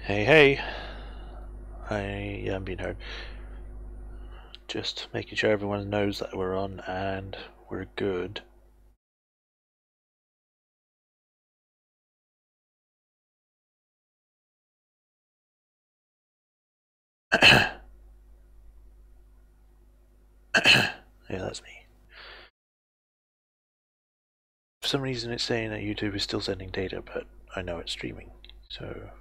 Hey, hey. I am being heard. Just making sure everyone knows that we're on and we're good. Yeah, that's me. For some reason it's saying that YouTube is still sending data, but I know it's streaming, so...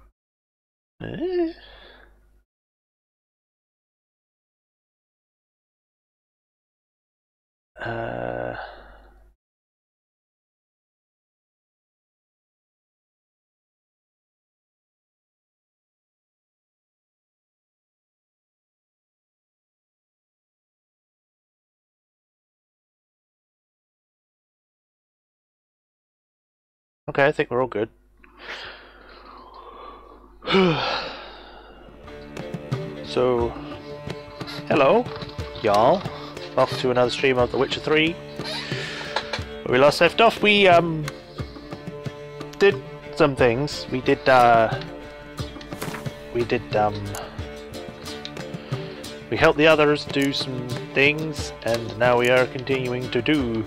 Okay, I think we're all good. So, hello, y'all. Welcome to another stream of The Witcher 3. Where we last left off, we did some things. We helped the others do some things, and now we are continuing to do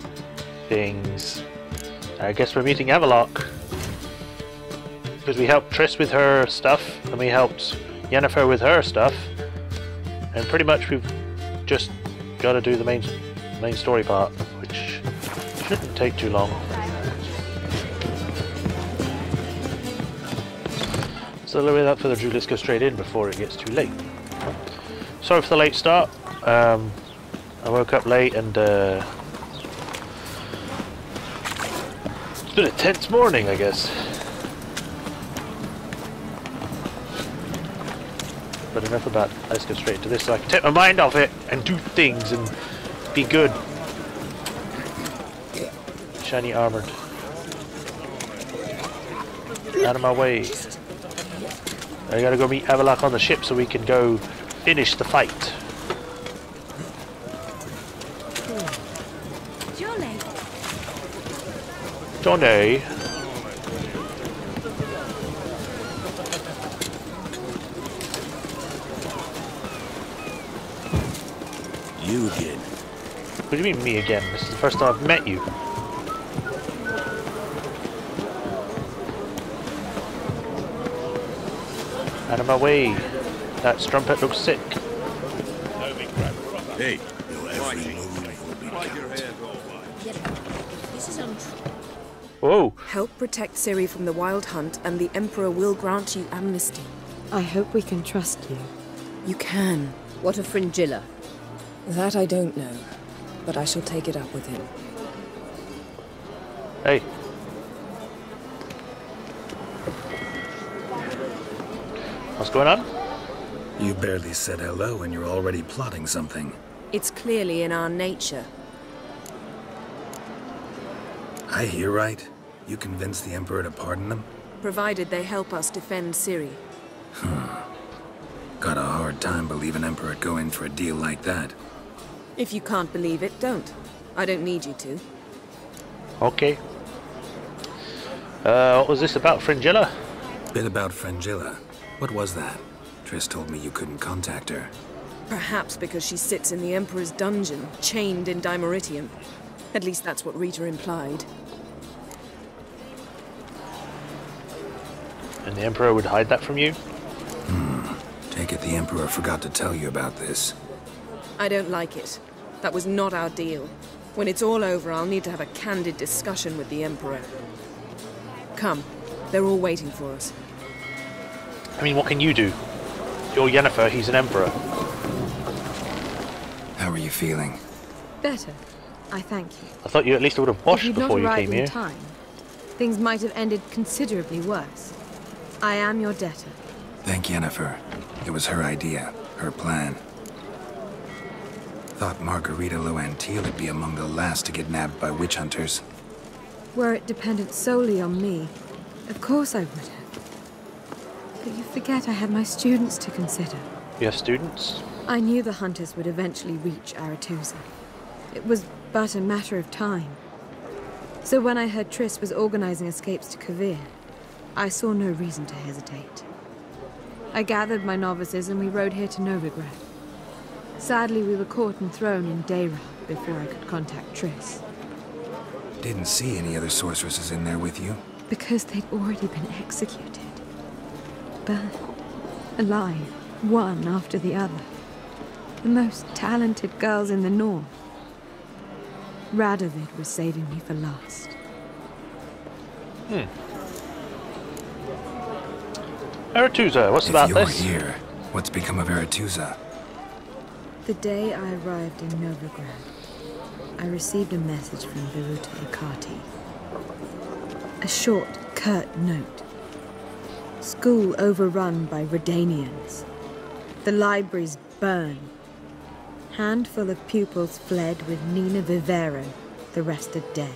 things. I guess we're meeting Avalok, because we helped Triss with her stuff, and we helped Yennefer with her stuff, and pretty much we've just got to do the main story part, which shouldn't take too long. So without further ado, let's go straight in before it gets too late. Sorry for the late start. I woke up late and it's been a tense morning, I guess. But enough about that. Let's go straight into this so I can take my mind off it and do things and be good. Shiny armored. Out of my way. I gotta go meet Avalok on the ship so we can go finish the fight. Johnny. You again. What do you mean me again? This is the first time I've met you. Out of my way. That strumpet looks sick. Hey, your every move will be counted. This is untrue. Whoa. Help protect Ciri from the Wild Hunt, and the Emperor will grant you amnesty. I hope we can trust you. You can. What of Fringilla? That I don't know, but I shall take it up with him. Hey. What's going on? You barely said hello and you're already plotting something. It's clearly in our nature. I hear right. You convinced the Emperor to pardon them? Provided they help us defend Ciri. Got a hard time believing Emperor'd go in for a deal like that. If you can't believe it, don't. I don't need you to. Okay. What was this about Fringilla? Bit about Fringilla. What was that? Triss told me you couldn't contact her. Perhaps because she sits in the Emperor's dungeon, chained in Dimeritium. At least that's what Rita implied. And the Emperor would hide that from you? Take it the Emperor forgot to tell you about this. I don't like it. That was not our deal. When it's all over, I'll need to have a candid discussion with the Emperor. Come. They're all waiting for us. I mean, what can you do? You're Yennefer, he's an emperor. How are you feeling? Better. I thank you. I thought you at least would have washed if you'd before not you arrived came in here. time, things might have ended considerably worse. I am your debtor. Thank Yennefer. It was her idea, her plan. Thought Margarita Loantil would be among the last to get nabbed by witch hunters. Were it dependent solely on me, of course I would have. But you forget I had my students to consider. You have students? I knew the hunters would eventually reach Aretusa. It was but a matter of time. So when I heard Triss was organizing escapes to Kavir, I saw no reason to hesitate. I gathered my novices and we rode here to Novigrad. Sadly, we were caught and thrown in Dayra before I could contact Triss. Didn't see any other sorceresses in there with you? Because they'd already been executed. Burned. Alive. One after the other. The most talented girls in the north. Radovid was saving me for last. Aretusa, what's about If you're this? here, what's become of Aretusa? The day I arrived in Novigrad, I received a message from Viruta Ikati. A short, curt note. School overrun by Redanians. The libraries burned. Handful of pupils fled with Nina Vivero. The rest are dead.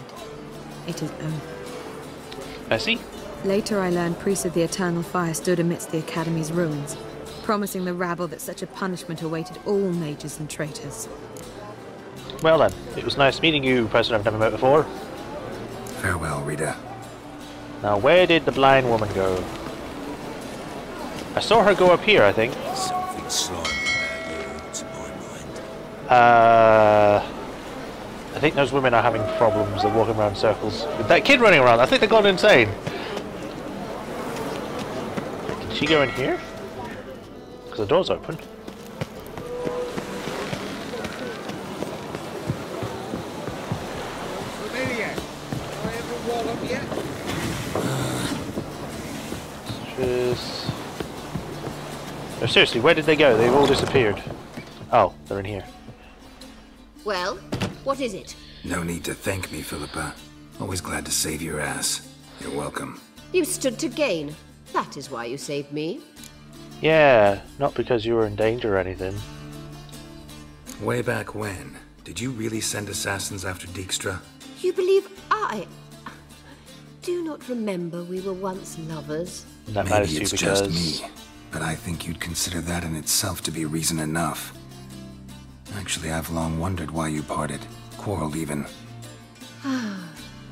It is over. I see. Later I learned priests of the Eternal Fire stood amidst the Academy's ruins, promising the rabble that such a punishment awaited all mages and traitors. Well then, it was nice meeting you, person I've never met before. Farewell, Rita. Now where did the blind woman go? I saw her go up here, I think. Something slimy about you, to my mind. I think those women are having problems. They're walking around in circles. With that kid running around, I think they've gone insane. Can she go in here? Because the door's open. Familiar. I ever wallop yet? Just... No, seriously, where did they go? They've all disappeared. Oh, they're in here. Well, what is it? No need to thank me, Philippa. Always glad to save your ass. You're welcome. You stood to gain. That is why you saved me. Yeah, not because you were in danger or anything. Way back when, did you really send assassins after Dijkstra? You believe I do not remember we were once lovers? That Maybe matters it's too just because... me, but I think you'd consider that in itself to be reason enough. Actually, I've long wondered why you parted. Quarreled even.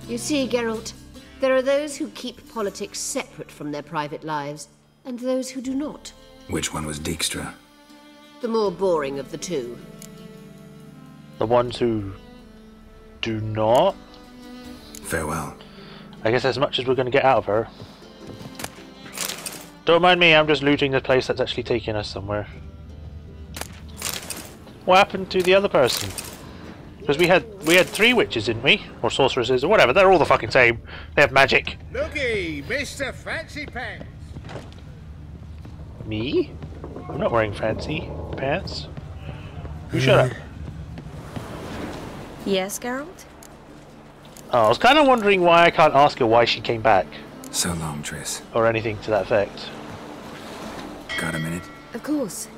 You see, Geralt, there are those who keep politics separate from their private lives, and those who do not. Which one was Dijkstra? The more boring of the two. The ones who do not? Farewell. I guess as much as we're going to get out of her. Don't mind me, I'm just looting the place that's actually taking us somewhere. What happened to the other person? Because we had 3 witches, didn't we? Or sorceresses, or whatever. They're all the fucking same. They have magic. Looky, Mr. Fancy Pants. Me? I'm not wearing fancy pants. You shut up. Yes, Geralt? Oh, I was kind of wondering why I can't ask her why she came back. So long, Triss. Or anything to that effect. Got a minute? Of course.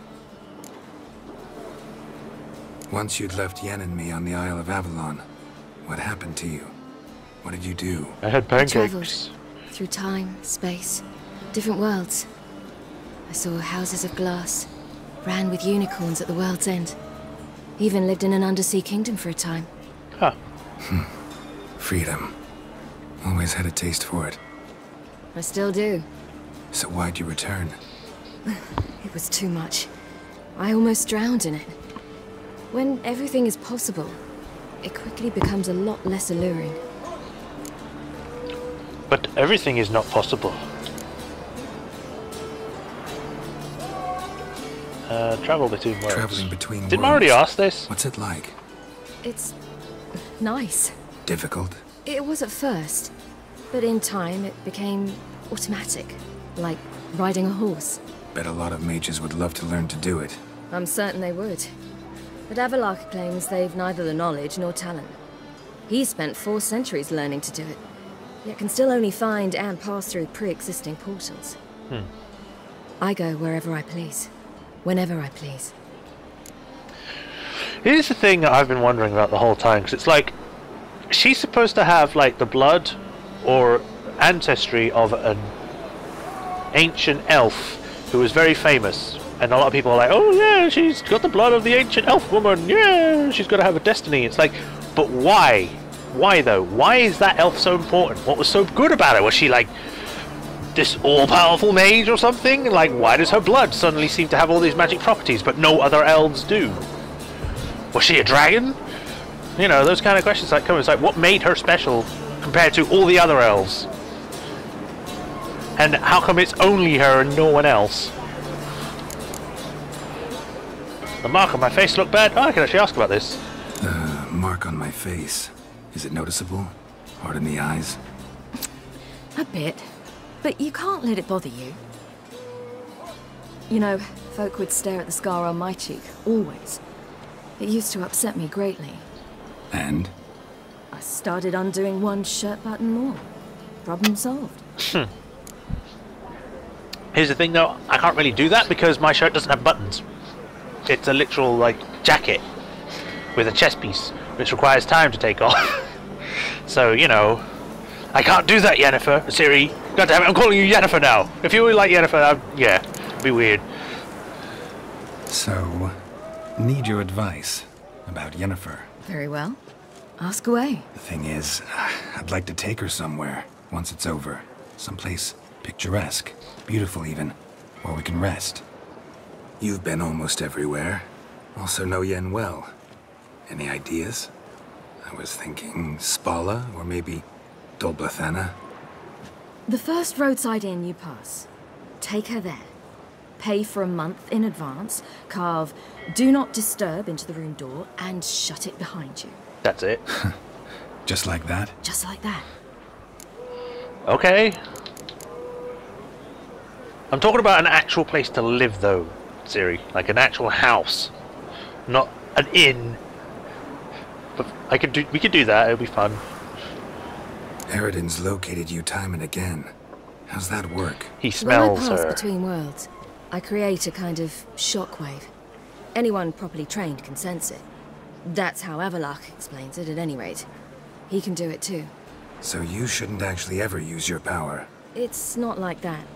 Once you'd left Yen and me on the Isle of Avalon, what happened to you? What did you do? I had I travelled pancakes. through time, space, different worlds. I saw houses of glass, ran with unicorns at the world's end. Even lived in an undersea kingdom for a time. Huh. Freedom. Always had a taste for it. I still do. So why'd you return? It was too much. I almost drowned in it. When everything is possible, it quickly becomes a lot less alluring. But everything is not possible. Travel between worlds. Traveling between Didn't I already worlds. ask this? What's it like? It's nice. Difficult? It was at first. But in time, it became automatic, like riding a horse. Bet a lot of mages would love to learn to do it. I'm certain they would. But Avalark claims they've neither the knowledge nor talent. He's spent 4 centuries learning to do it, yet can still only find and pass through pre-existing portals. I go wherever I please, whenever I please. Here's the thing that I've been wondering about the whole time, because it's like, she's supposed to have like the blood or ancestry of an ancient elf who was very famous, and a lot of people are like, oh yeah, she's got the blood of the ancient elf woman, yeah, she's got to have a destiny. It's like, but why? Why though? Why is that elf so important? What was so good about her? Was she like this all-powerful mage or something? Like, why does her blood suddenly seem to have all these magic properties but no other elves do? Was she a dragon? You know, those kind of questions that come. It's like, what made her special compared to all the other elves? And how come it's only her and no one else? The mark on my face look bad? Oh, I can actually ask about this. Mark on my face. Is it noticeable? Hard in the eyes? A bit. But you can't let it bother you. You know, folk would stare at the scar on my cheek, always. It used to upset me greatly. And? I started undoing one shirt button more. Problem solved. Here's the thing though, I can't really do that because my shirt doesn't have buttons. It's a literal, like, jacket with a chest piece, which requires time to take off. So, you know, I can't do that, Yennefer. Siri, goddamn it, I'm calling you Yennefer now. If you were like Yennefer, yeah, it'd be weird. So, need your advice about Yennefer. Very well. Ask away. The thing is, I'd like to take her somewhere once it's over. Someplace picturesque, beautiful even, where we can rest. You've been almost everywhere. Also know Yen well. Any ideas? I was thinking Spala, or maybe Dolblathana. The first roadside inn you pass. Take her there. Pay for a month in advance, carve "Do Not Disturb" into the room door, and shut it behind you. That's it. Just like that? Just like that. Okay. I'm talking about an actual place to live though, Siri. Like an actual house. Not an inn. But we could do that, it'll be fun. Eridan's located you time and again. How's that work? He smells when I pass her. between worlds, I create a kind of shockwave. Anyone properly trained can sense it. That's how Avalark explains it, at any rate. He can do it too. So you shouldn't actually ever use your power. It's not like that.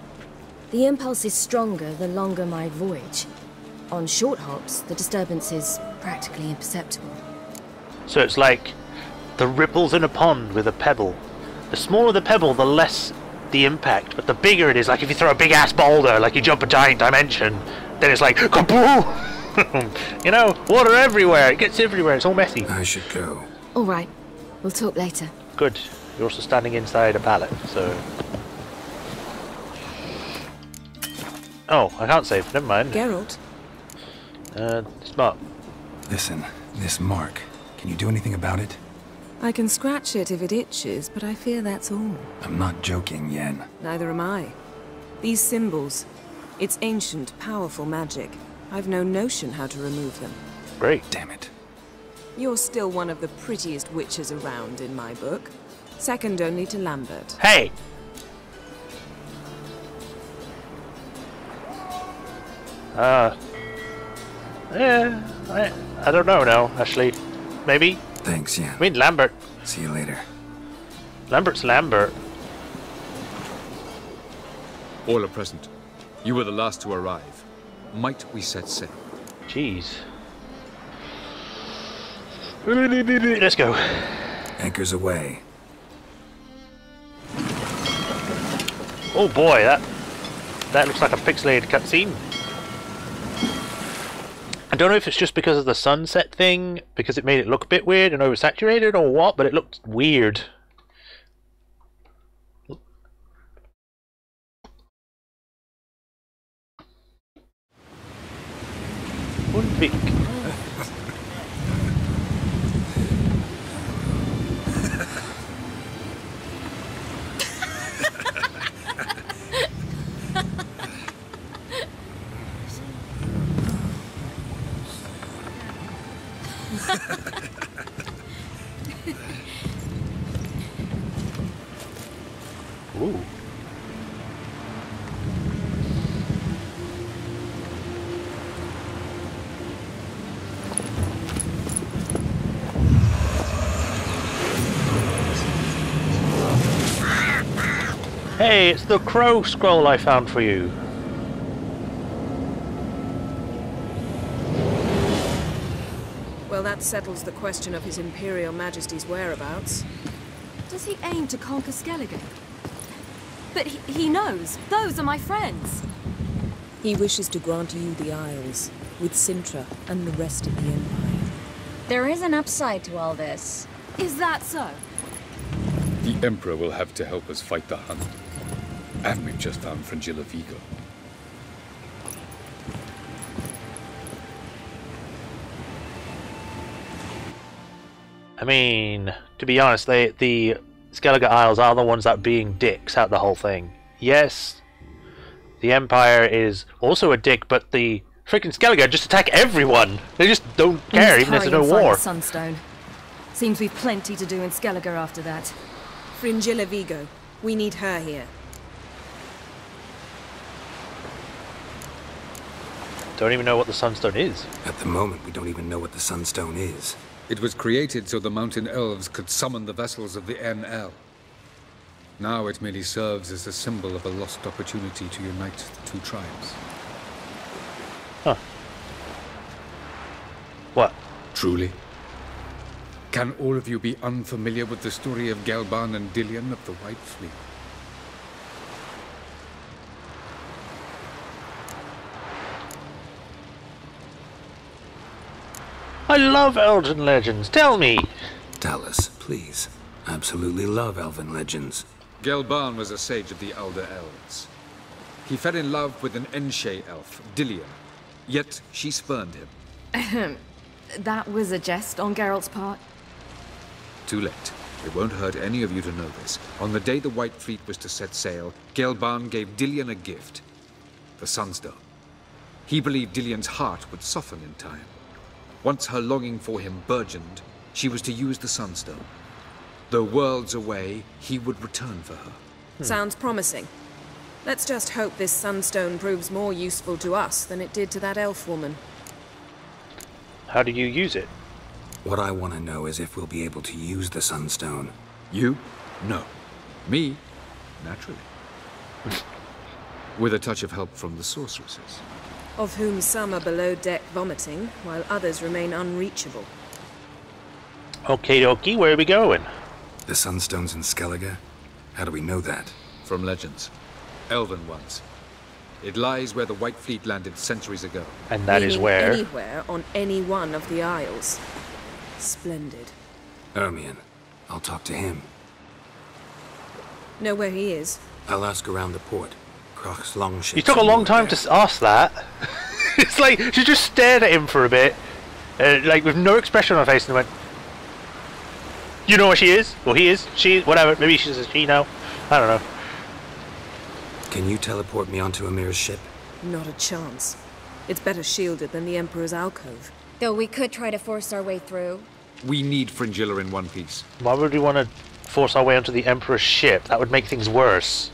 The impulse is stronger the longer my voyage. On short hops, the disturbance is practically imperceptible. So it's like the ripples in a pond with a pebble. The smaller the pebble, the less the impact, but the bigger it is, like if you throw a big ass boulder, like you jump a giant dimension, then it's like kaboom! You know, water everywhere, it gets everywhere, it's all messy. I should go. Alright, we'll talk later. Good. You're also standing inside a pallet, so... Oh, I can't save, never mind. Geralt? Smart. Listen, this mark, can you do anything about it? I can scratch it if it itches, but I fear that's all. I'm not joking, Yen. Neither am I. These symbols, it's ancient, powerful magic. I've no notion how to remove them. Great. Damn it. You're still one of the prettiest witches around in my book. Second only to Lambert. Hey! Yeah, I don't know now, actually. Maybe? Thanks, Yen. I mean, Lambert. See you later. Lambert's Lambert. All are present. You were the last to arrive. Might we set sail? Jeez. Let's go. Anchors away. Oh boy, that looks like a pixelated cutscene. I don't know if it's just because of the sunset thing, because it made it look a bit weird and oversaturated or what, but it looked weird. Unvik. Ooh. Hey, it's the crow scroll I found for you. Well, that settles the question of His Imperial Majesty's whereabouts. Does he aim to conquer Skellige? But he knows. Those are my friends. He wishes to grant you the Isles, with Sintra and the rest of the Empire. There is an upside to all this. Is that so? The Emperor will have to help us fight the Hunt. And we've just found Fringilla Vigo. I mean, to be honest, the Skellige Isles are the ones that are being dicks out the whole thing. Yes, the Empire is also a dick, but the freaking Skellige just attack everyone. They just don't care, even if there's no war. Sunstone. Seems we've plenty to do in Skellige after that. Fringilla Vigo. We need her here. Don't even know what the Sunstone is. At the moment, we don't even know what the Sunstone is. It was created so the Mountain Elves could summon the vessels of the NL. Now it merely serves as a symbol of a lost opportunity to unite the two tribes. Huh. What? Truly? Can all of you be unfamiliar with the story of Gelban and Dillion of the White Fleet? I love Elven legends. Tell me. Tell us, please. Absolutely love elven legends. Gelban was a sage of the Elder Elves. He fell in love with an Enshe elf, Dillion. Yet she spurned him. That was a jest on Geralt's part. Too late. It won't hurt any of you to know this. On the day the White Fleet was to set sail, Gelban gave Dillion a gift. The Sunstone. He believed Dillion's heart would soften in time. Once her longing for him burgeoned, she was to use the Sunstone. Though worlds away, he would return for her. Sounds promising. Let's just hope this Sunstone proves more useful to us than it did to that elf woman. How do you use it? What I want to know is if we'll be able to use the Sunstone. You? No. Me? Naturally. With a touch of help from the sorceresses. Of whom some are below deck vomiting, while others remain unreachable. Okie dokie, where are we going? The Sunstone's in Skellige? How do we know that? From legends. Elven ones. It lies where the White Fleet landed centuries ago. And that is Meaning where? anywhere on any one of the Isles. Splendid. Ermion. I'll talk to him. Know where he is? I'll ask around the port. Croc's longship. You took a long time to ask that. It's like she just stared at him for a bit, like with no expression on her face, and went, "You know where she is? Well, he is. She, whatever. Maybe she's a she now. I don't know." Can you teleport me onto Amir's ship? Not a chance. It's better shielded than the Emperor's alcove. Though we could try to force our way through. We need Fringilla in one piece. Why would we want to force our way onto the Emperor's ship? That would make things worse.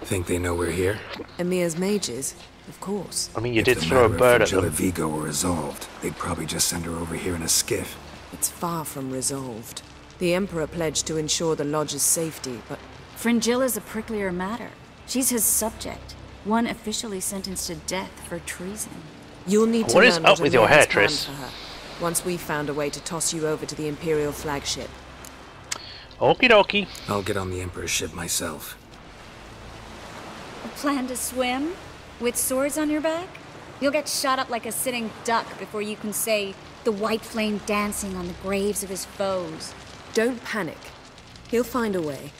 Think they know we're here? Emir's mages, of course. I mean, you If did the throw a matter bird of at Fringilla them. Vigo were resolved, they'd probably just send her over here in a skiff. It's far from resolved. The Emperor pledged to ensure the Lodge's safety, but Fringilla's a pricklier matter. She's his subject, one officially sentenced to death for treason. you'll need to What learn is what up with your Emir hair, has planned Triss? for her, once we've found a way to toss you over to the Imperial flagship. Okie dokie. I'll get on the Emperor's ship myself. A plan to swim? With swords on your back? You'll get shot up like a sitting duck before you can say the white flame dancing on the graves of his foes. Don't panic. He'll find a way.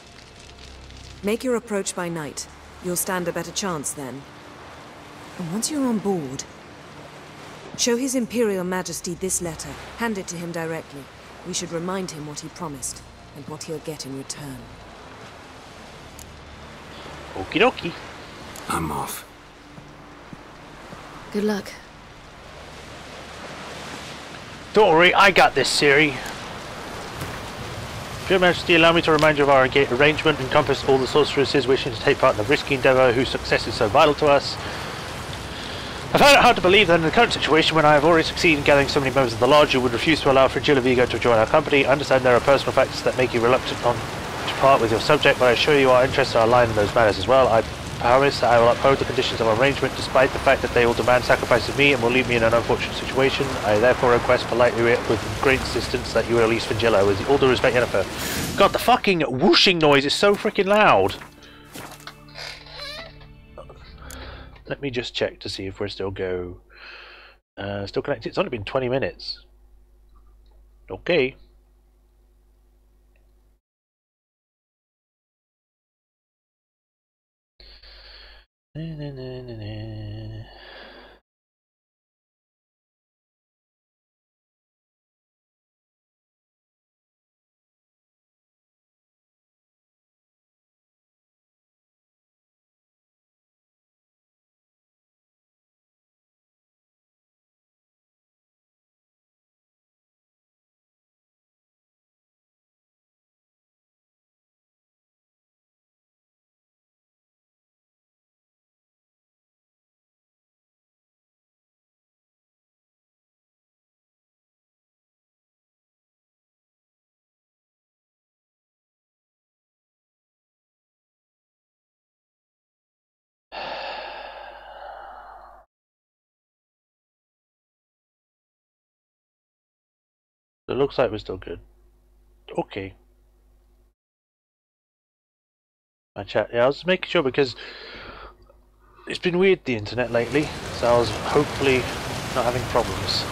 Make your approach by night. You'll stand a better chance then. And once you're on board, show His Imperial Majesty this letter. Hand it to him directly. We should remind him what he promised, and what he'll get in return. Okie dokie. I'm off. Good luck. Don't worry, I got this, Ciri. Your Majesty, allow me to remind you of our arrangement encompass all the sorceresses wishing to take part in the risky endeavour whose success is so vital to us. I find it hard to believe that in the current situation, when I have already succeeded in gathering so many members of the Lodge, you would refuse to allow Fragilla Vigo to join our company. I understand there are personal factors that make you reluctant to part with your subject, but I assure you our interests are aligned in those matters as well. I promise that I will uphold the conditions of our arrangement, despite the fact that they will demand sacrifice of me and will leave me in an unfortunate situation. I therefore request politely with great insistence that you release Fragilla. With all due respect, Yennefer. God, the fucking whooshing noise is so freaking loud. Let me just check to see if we're still still connected. It's only been 20 minutes. Okay. It looks like we're still good. Okay. My chat. Yeah, I was making sure because it's been weird, the internet lately, so I was hopefully not having problems.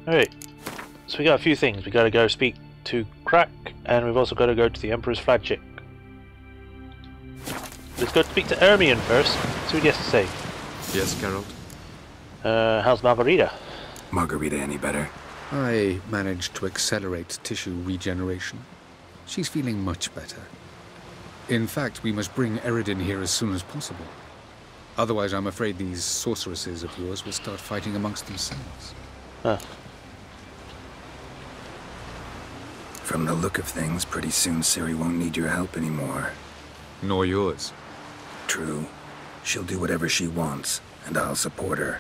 Alright, so we got a few things. We gotta go speak to Crack, and we've also got to go to the Emperor's flagship. Let's go speak to Ermion first, see what he has to say. Yes, Geralt? How's Margarita? Margarita any better? I managed to accelerate tissue regeneration. She's feeling much better. In fact, we must bring Eredin here as soon as possible. Otherwise, I'm afraid these sorceresses of yours will start fighting amongst themselves. Huh. From the look of things, pretty soon Ciri won't need your help anymore. Nor yours. True. She'll do whatever she wants, and I'll support her.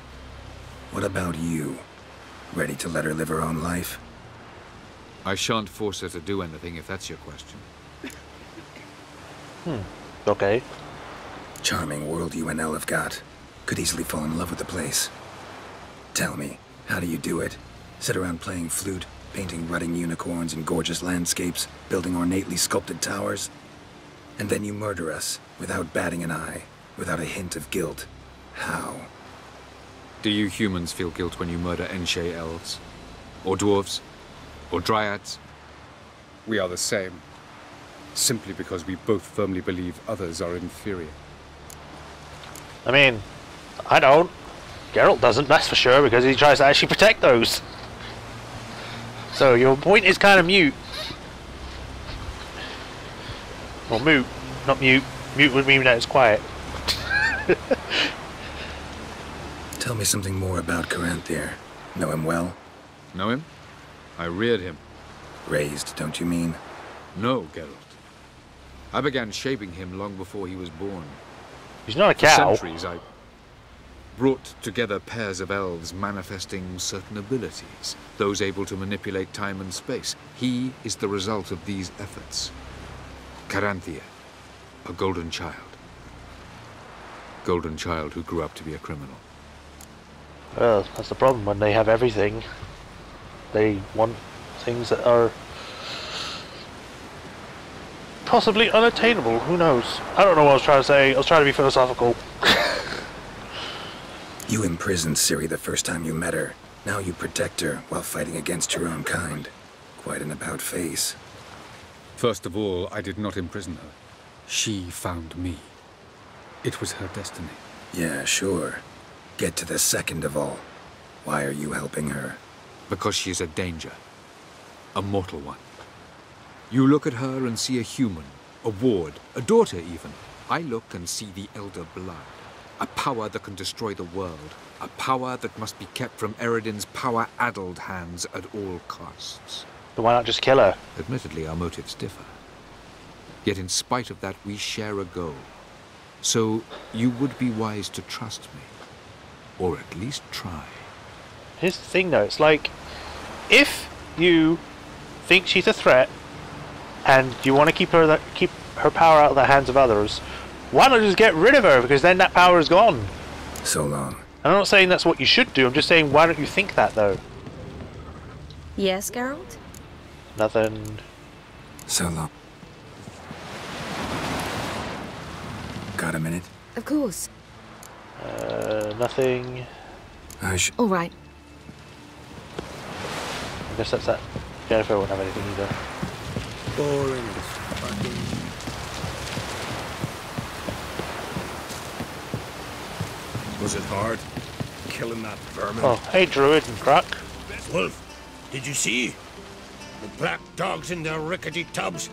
What about you? Ready to let her live her own life? I shan't force her to do anything, if that's your question. Okay. Charming world you and Elle have got. Could easily fall in love with the place. Tell me, how do you do it? Sit around playing flute, painting rutting unicorns in gorgeous landscapes, building ornately sculpted towers? And then you murder us, without batting an eye, without a hint of guilt. How? Do you humans feel guilt when you murder Enshe elves? Or dwarves? Or dryads? We are the same. Simply because we both firmly believe others are inferior. I mean, I don't. Geralt doesn't, that's for sure, because he tries to actually protect those. So your point is kind of mute. Or moot, not mute. Mute would mean that it's quiet. Tell me something more about Caranthir. Know him well? Know him? I reared him. Raised, don't you mean? No, Geralt. I began shaping him long before he was born. He's not a cow. For centuries, I brought together pairs of elves manifesting certain abilities, those able to manipulate time and space. He is the result of these efforts. Caranthir, a golden child. Golden child who grew up to be a criminal. Well, that's the problem. When they have everything, they want things that are possibly unattainable. Who knows? I don't know what I was trying to say. I was trying to be philosophical. You imprisoned Ciri the first time you met her. Now you protect her while fighting against your own kind. Quite an about-face. First of all, I did not imprison her. She found me. It was her destiny. Yeah, sure. Get to the second of all. Why are you helping her? Because she is a danger. A mortal one. You look at her and see a human, a ward, a daughter even. I look and see the Elder Blood, a power that can destroy the world, a power that must be kept from Eredin's power-addled hands at all costs. Then why not just kill her? Admittedly, our motives differ. Yet in spite of that, we share a goal. So you would be wise to trust me. Or at least try. Here's the thing though, it's like, if you think she's a threat, and you want to keep her power out of the hands of others, why not just get rid of her? Because then that power is gone. So long. I'm not saying that's what you should do, I'm just saying why don't you think that though? Yes, Geralt? Nothing. So long. Got a minute? Of course. Nothing. All right. I guess that's that. Jennifer won't have anything either. Boring as fucking... Was it hard? Killing that vermin? Oh, hey Druid and Crack. Wolf, did you see? The black dogs in their rickety tubs.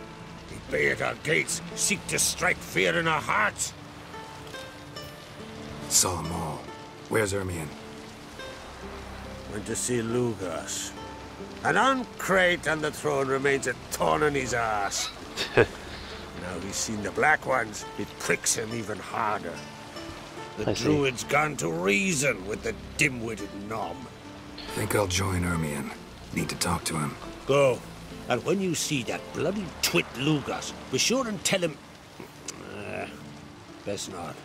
They bay at our gates, seek to strike fear in our hearts. Saw them all. Where's Ermion? Went to see Lugas. And on Crate on the throne remains a thorn in his ass. Now he's seen the Black Ones, it pricks him even harder. The Druid's gone to reason with the dim-witted nom. Think I'll join Ermion. Need to talk to him. Go. And when you see that bloody twit Lugas, be sure and tell him... best not.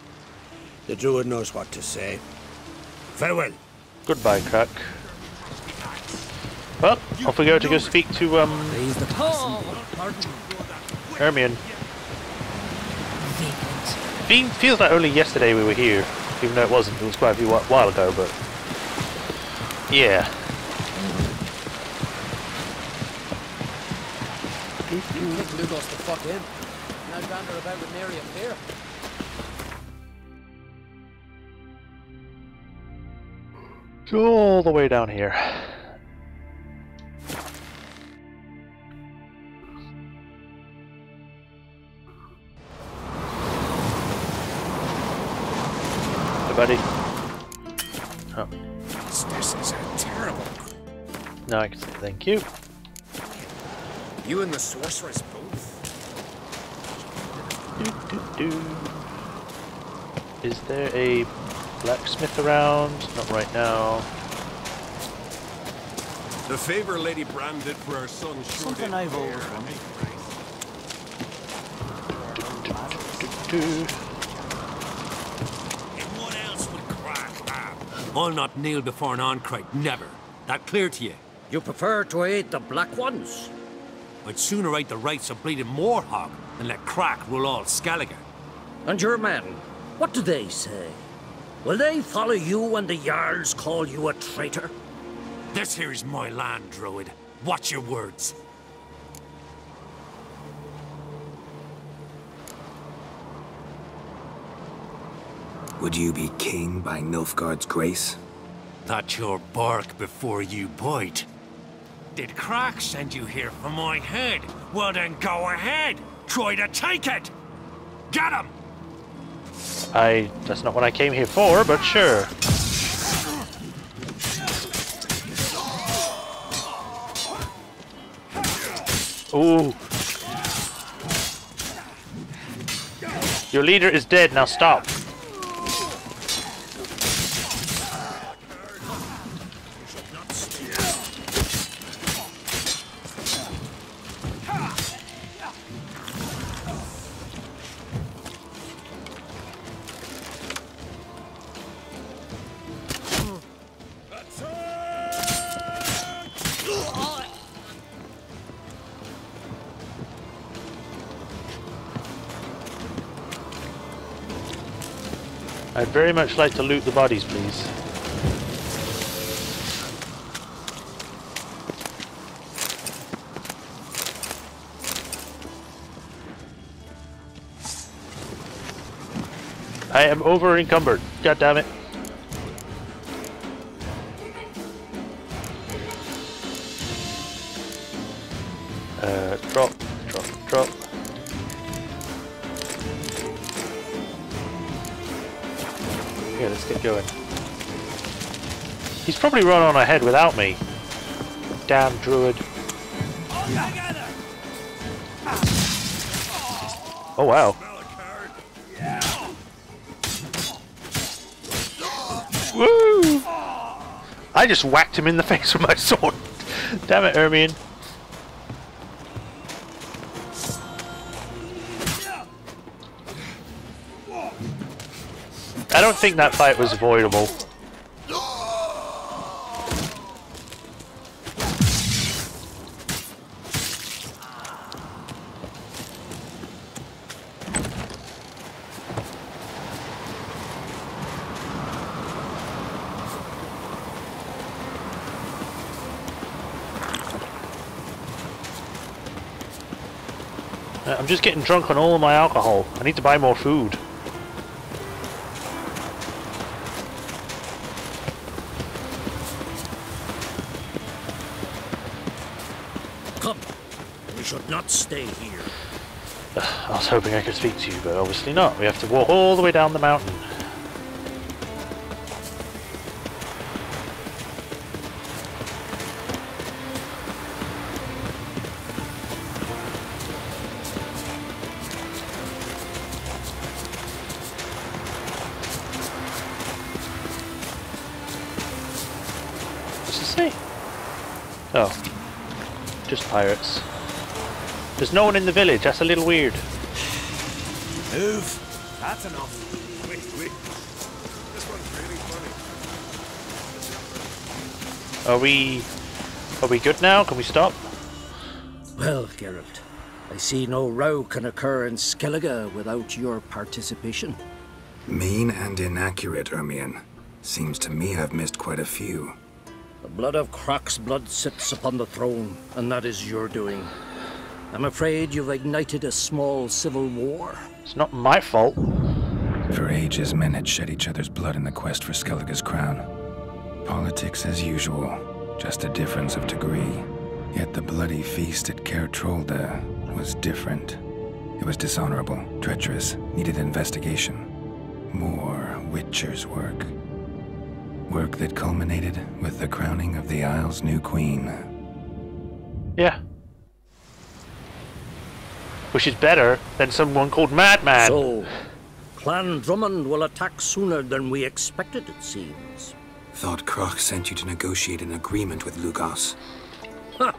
The Druid knows what to say. Farewell. Goodbye, Crack. Well, off we go to speak to, Ermion. Feels like only yesterday we were here, even though it wasn't. It was quite a few while ago, but... yeah. Kick Lugos the fuck in. Now gander about with Mary up here. Go all the way down here. Hey, buddy. Oh. This is a terrible... No, I can say thank you. You and the sorceress both? Is there a blacksmith around? Not right now. The favor Lady Brand did for our son sure Something I've always wanted. And what else would Crack have? I'll not kneel before an Oncrite, never. That clear to you? You prefer to aid the Black Ones? I'd sooner aid the rights of bleeding Morhog than let Crack rule all Skellige. And your men, what do they say? Will they follow you when the Jarls call you a traitor? This here is my land, Druid. Watch your words. Would you be king by Nilfgaard's grace? That's your bark before you bite. Did Crack send you here for my head? Well then go ahead! Try to take it! Get him! That's not what I came here for, but sure. Ooh. Your leader is dead, now stop. I'd very much like to loot the bodies, please. I am over encumbered. God damn it. Drop. Yeah, let's get going. He's probably run on ahead without me. Damn druid. Oh wow. Woo! I just whacked him in the face with my sword. Damn it, Ermion. I don't think that fight was avoidable. I'm just getting drunk on all of my alcohol. I need to buy more food. Come, we should not stay here. I was hoping I could speak to you, but obviously not. We have to walk all the way down the mountain. Oh, just pirates. There's no one in the village, that's a little weird. Move! That's enough. Wait. This one's really funny. Are we good now? Can we stop? Well, Geralt, I see no row can occur in Skellige without your participation. Mean and inaccurate, Ermion. Seems to me I've missed quite a few. The blood of Croc's blood sits upon the throne, and that is your doing. I'm afraid you've ignited a small civil war. It's not my fault. For ages, men had shed each other's blood in the quest for Skellige's crown. Politics as usual, just a difference of degree. Yet the bloody feast at Caer Trolda was different. It was dishonorable, treacherous, needed investigation. More Witcher's work. Work that culminated with the crowning of the Isle's new queen. Yeah. Which is better than someone called Madman. So, Clan Drummond will attack sooner than we expected, it seems. Thought Croc sent you to negotiate an agreement with Lugos. Ha!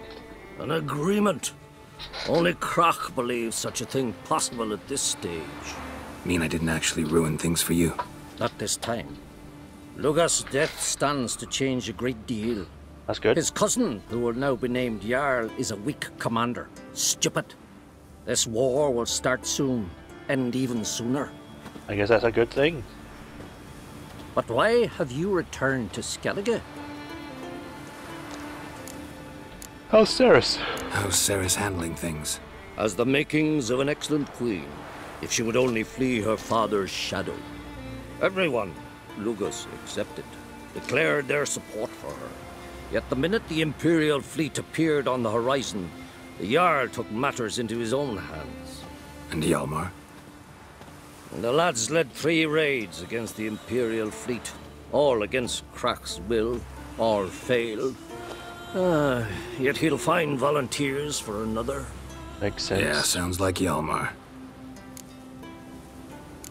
An agreement? Only Croc believes such a thing possible at this stage. Mean I didn't actually ruin things for you? Not this time. Lugos' death stands to change a great deal. That's good. His cousin, who will now be named Jarl, is a weak commander. Stupid. This war will start soon, end even sooner. I guess that's a good thing. But why have you returned to Skellige? How's Ceres? How's Ceres handling things? As the makings of an excellent queen, if she would only flee her father's shadow. Everyone, Lugos excepted, declared their support for her. Yet the minute the Imperial fleet appeared on the horizon, the Jarl took matters into his own hands. And Hjalmar? And the lads led 3 raids against the Imperial fleet, all against Croc's will, or failed. Yet he'll find volunteers for another. Makes sense. Yeah, sounds like Hjalmar.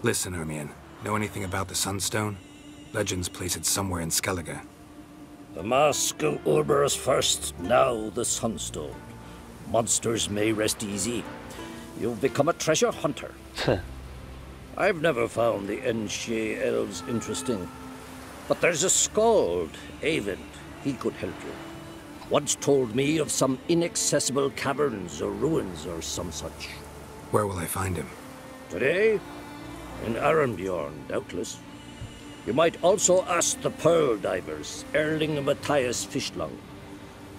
Listen, Ermion, know anything about the Sunstone? Legends place it somewhere in Skellige. The Mask of Urberus first, now the Sunstone. Monsters may rest easy. You've become a treasure hunter. I've never found the Enshe elves interesting. But there's a skald, Eyvind. He could help you. Once told me of some inaccessible caverns or ruins or some such. Where will I find him? Today? In Arenbjorn, doubtless. You might also ask the Pearl Divers, Erling and Matthias Fishlung.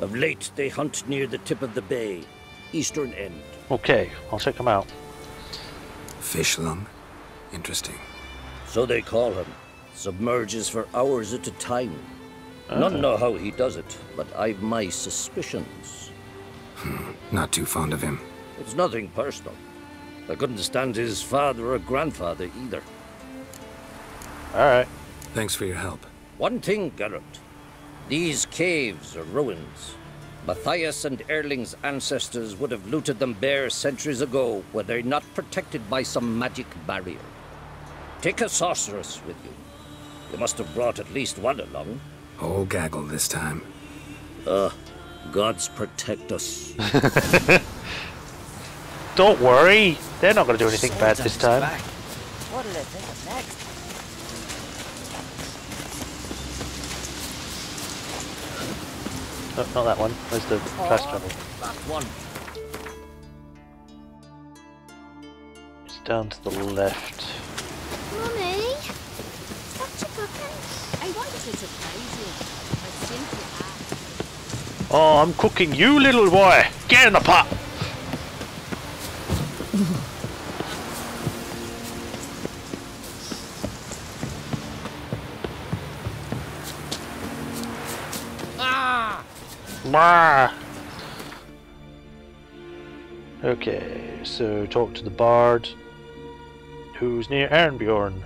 Of late, they hunt near the tip of the bay, eastern end. Okay, I'll check them out. Fishlung? Interesting. So they call him. Submerges for hours at a time. None know how he does it, but I've my suspicions. Not too fond of him. It's nothing personal. I couldn't stand his father or grandfather either. Alright. Thanks for your help. One thing, Geralt. These caves are ruins. Matthias and Erling's ancestors would have looted them bare centuries ago were they not protected by some magic barrier. Take a sorceress with you. You must have brought at least one along. Whole gaggle this time. Gods protect us. Don't worry, they're not going to do anything bad this time. What did I think of next? Oh, not that one. Where's the fast travel? That one. It's down to the left. Mummy, what you cooking? I wanted to surprise you, but since you asked... Oh, I'm cooking you, little boy! Get in the pot! Bah! Okay, so talk to the bard who's near Arnbjorn.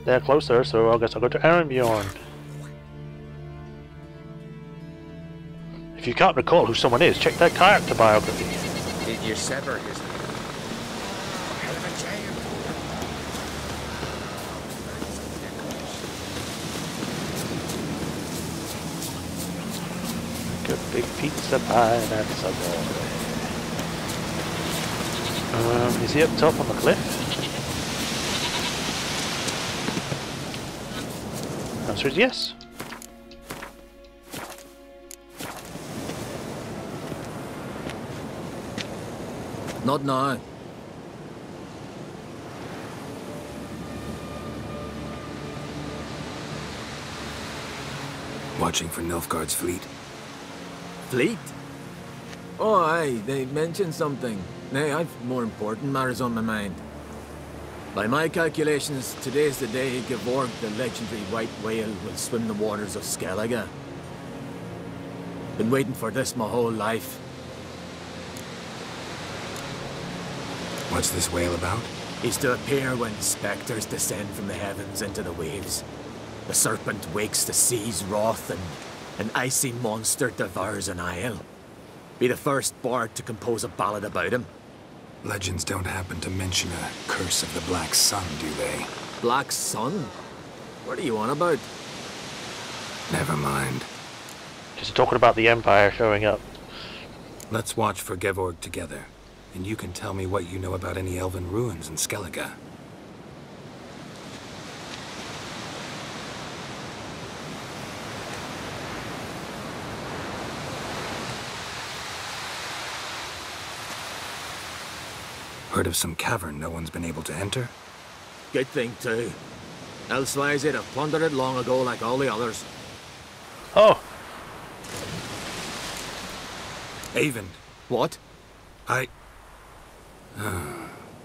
They're closer, so I guess I'll go to Arnbjorn. If you can't recall who someone is, check their character biography. You're Sever, isn't it? Good big pizza pie, that's a boy. Is he up top on the cliff? Answer is yes. Not now. Watching for Nilfgaard's fleet. Fleet? Oh, aye, they mentioned something. Nay, I've more important matters on my mind. By my calculations, today's the day Gevorg, the legendary white whale, will swim the waters of Skellige. Been waiting for this my whole life. What's this whale about? He's to appear when spectres descend from the heavens into the waves. The serpent wakes the sea's wrath and an icy monster devours an isle. Be the first bard to compose a ballad about him. Legends don't happen to mention a curse of the Black Sun, do they? Black Sun? What are you on about? Never mind. Just talking about the Empire showing up. Let's watch for Gevorg together, and you can tell me what you know about any elven ruins in Skellige. Heard of some cavern no one's been able to enter? Good thing, too. Elsewise, they'd have plundered it long ago like all the others. Oh! Avon. What? I...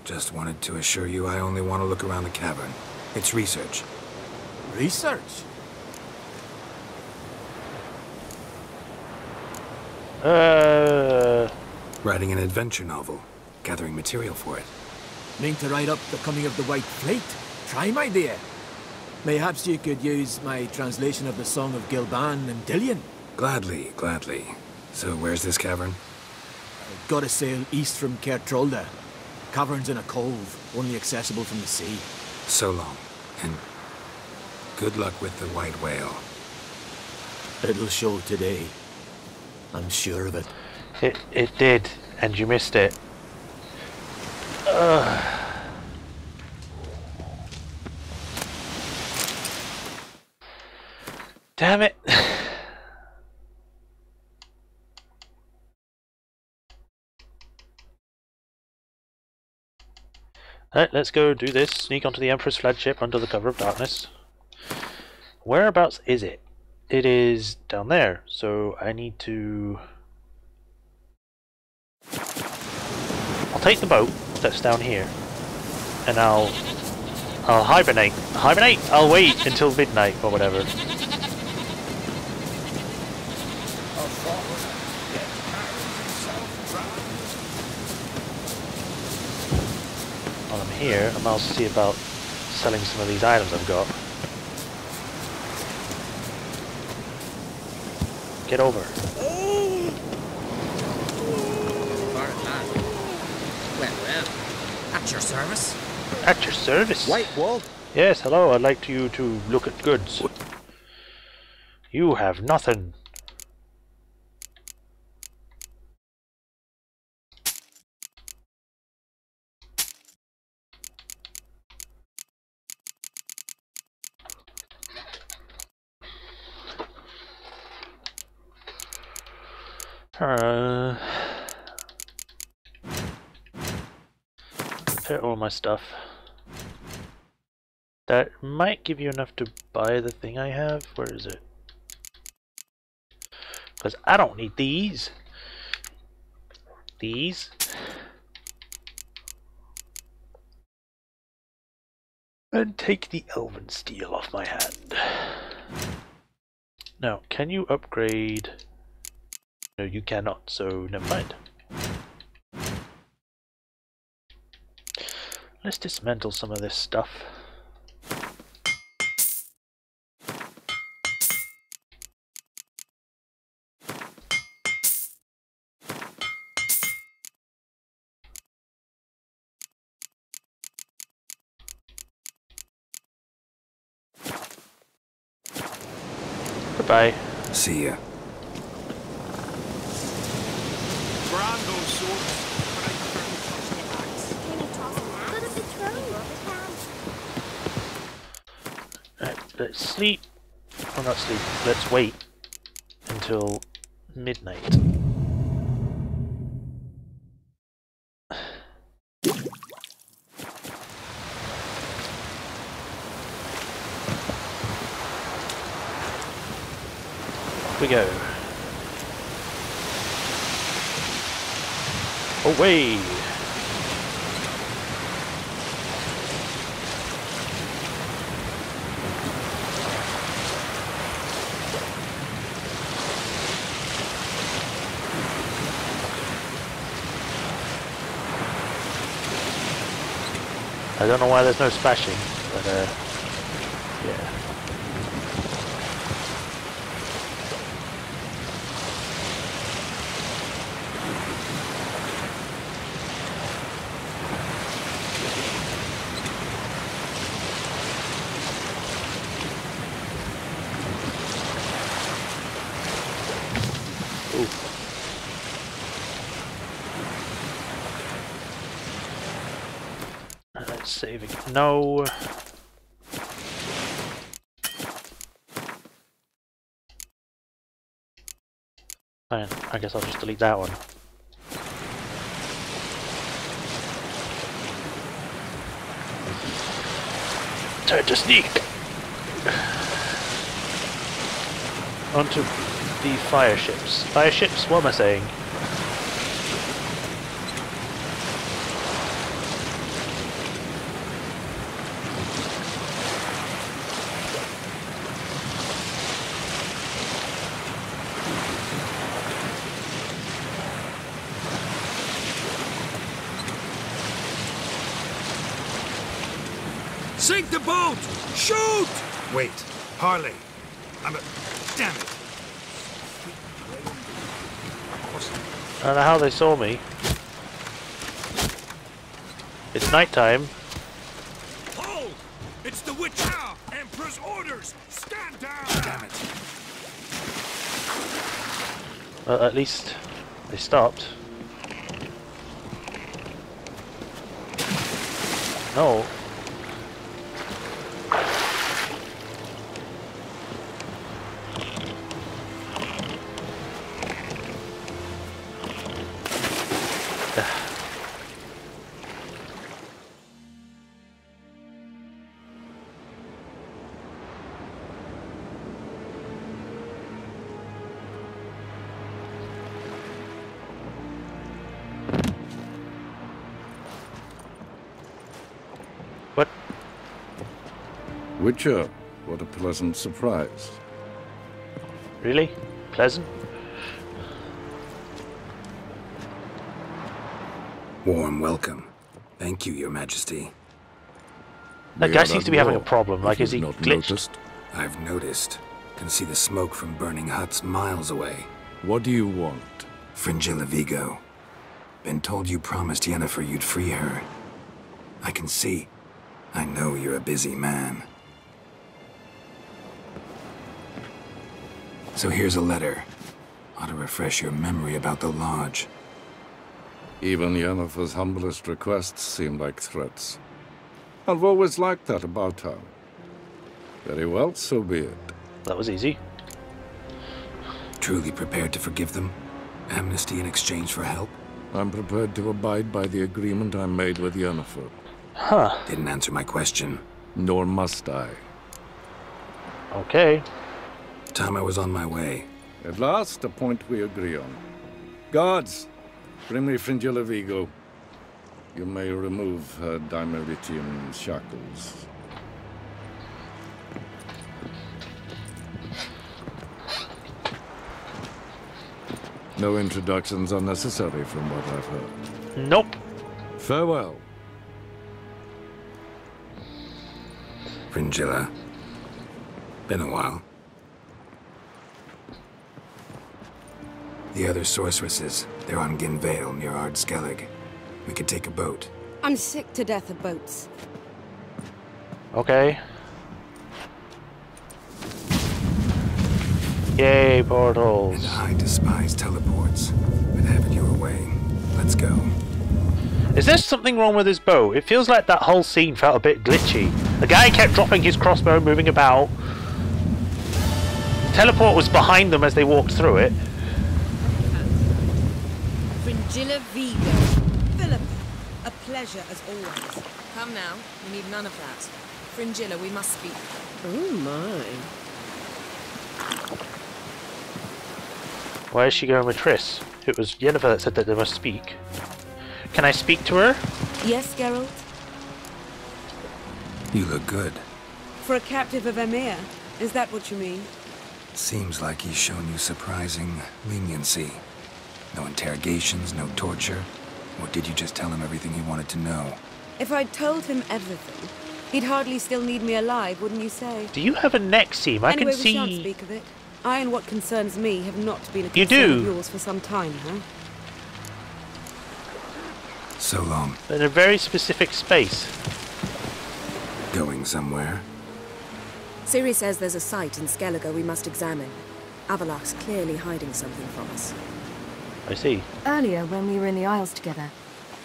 just wanted to assure you I only want to look around the cavern. It's research. Research? Writing an adventure novel. Gathering material for it. Mean to write up the coming of the White Fleet? Prime idea. Mayhaps you could use my translation of the Song of Gilban and Dillion. Gladly, gladly. So where's this cavern? Gotta sail east from Kertrolda. Cavern's in a cove, only accessible from the sea. So long, and good luck with the white whale. It'll show today. I'm sure of it. It did, and you missed it. Damn it. Alright, let's go do this. Sneak onto the Emperor's flagship under the cover of darkness. Whereabouts is it? It is down there, so I need to... I'll take the boat that's down here, and I'll hibernate. Hibernate? I'll wait until midnight or whatever. While I'm here, I might also see about selling some of these items I've got. Get over. Well, at your service. At your service. White wool. Yes, hello. I'd like you to look at goods. You have nothing. Prepare all my stuff. That might give you enough to buy the thing I have. Where is it? Because I don't need these. These. And take the elven steel off my hand. Now, can you upgrade? No, you cannot, so never mind. Let's dismantle some of this stuff. Goodbye. See ya. Let's sleep. Or not sleep. Let's wait until midnight. We go. Away! I don't know why there's no splashing, but yeah. Saving. No. Fine. I guess I'll just delete that one. Time to sneak. Onto the fire ships. Fire ships? What am I saying? Sink the boat! Shoot! Wait, Harley. Damn it. I don't know how they saw me. It's nighttime. Hold! It's the witch! Emperor's orders! Stand down! Damn it. Well, at least they stopped. No. What? Witcher, what a pleasant surprise. Really? Pleasant? Warm welcome. Thank you, Your Majesty. That guy seems to be having a problem. Like, is he glitched? I've noticed. Can see the smoke from burning huts miles away. What do you want? Fringilla Vigo. Been told you promised Yennefer you'd free her. I can see. I know you're a busy man. So here's a letter. Ought to refresh your memory about the Lodge. Even Yennefer's humblest requests seem like threats. I've always liked that about her. Very well, so be it. That was easy. Truly prepared to forgive them? Amnesty in exchange for help? I'm prepared to abide by the agreement I made with Yennefer. Huh. Didn't answer my question. Nor must I. Okay. Time I was on my way. At last, a point we agree on. Guards, bring me Fringilla Vigo. You may remove her dimeritium shackles. No introductions are necessary from what I've heard. Nope. Farewell. Fringilla. Been a while. The other sorceresses, they're on Ginvale near Ard Skellig. We could take a boat. I'm sick to death of boats. Okay. Yay, portals. And I despise teleports. But having you away, let's go. Is there something wrong with his bow? It feels like that whole scene felt a bit glitchy. The guy kept dropping his crossbow, moving about. The teleport was behind them as they walked through it. Fringilla Vigo. Philip, a pleasure as always. Come now, we need none of that. Fringilla, we must speak. Oh my. Why is she going with Triss? It was Yennefer that said that they must speak. Can I speak to her? Yes, Geralt? You look good. For a captive of Emir, is that what you mean? Seems like he's shown you surprising leniency. No interrogations, no torture. Or did you just tell him everything he wanted to know? If I'd told him everything, he'd hardly still need me alive, wouldn't you say? Do you have a neck seam? I Anyway, can we shan't see. speak of it. I and what concerns me have not been a You concern of do. yours for some time, huh? So long. In a very specific space. Going somewhere? Ciri says there's a site in Skellige we must examine. Avalok's clearly hiding something from us. I see. Earlier, when we were in the Isles together,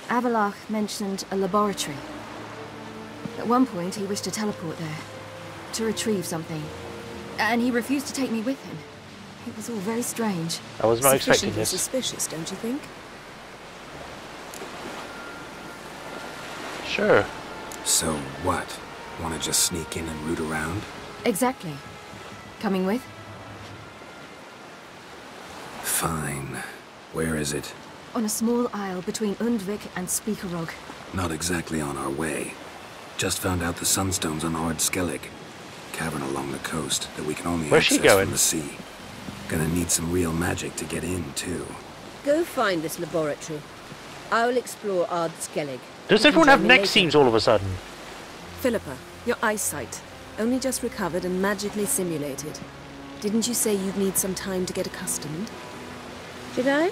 Avalok mentioned a laboratory. At one point, he wished to teleport there, to retrieve something. And he refused to take me with him. It was all very strange. I was not expecting Sufficiently this. suspicious, don't you think? Sure. So what? Want to just sneak in and root around? Exactly. Coming with? Fine. Where is it? On a small isle between Undvik and Speakerog. Not exactly on our way. Just found out the sunstone's on Ard Skellig. Cavern along the coast that we can only Where's she access going? from the sea. Gonna need some real magic to get in, too. Go find this laboratory. I'll explore Ard Skellig. Does everyone have neck seams all of a sudden? Philippa, your eyesight. Only just recovered and magically simulated. Didn't you say you'd need some time to get accustomed? Did I?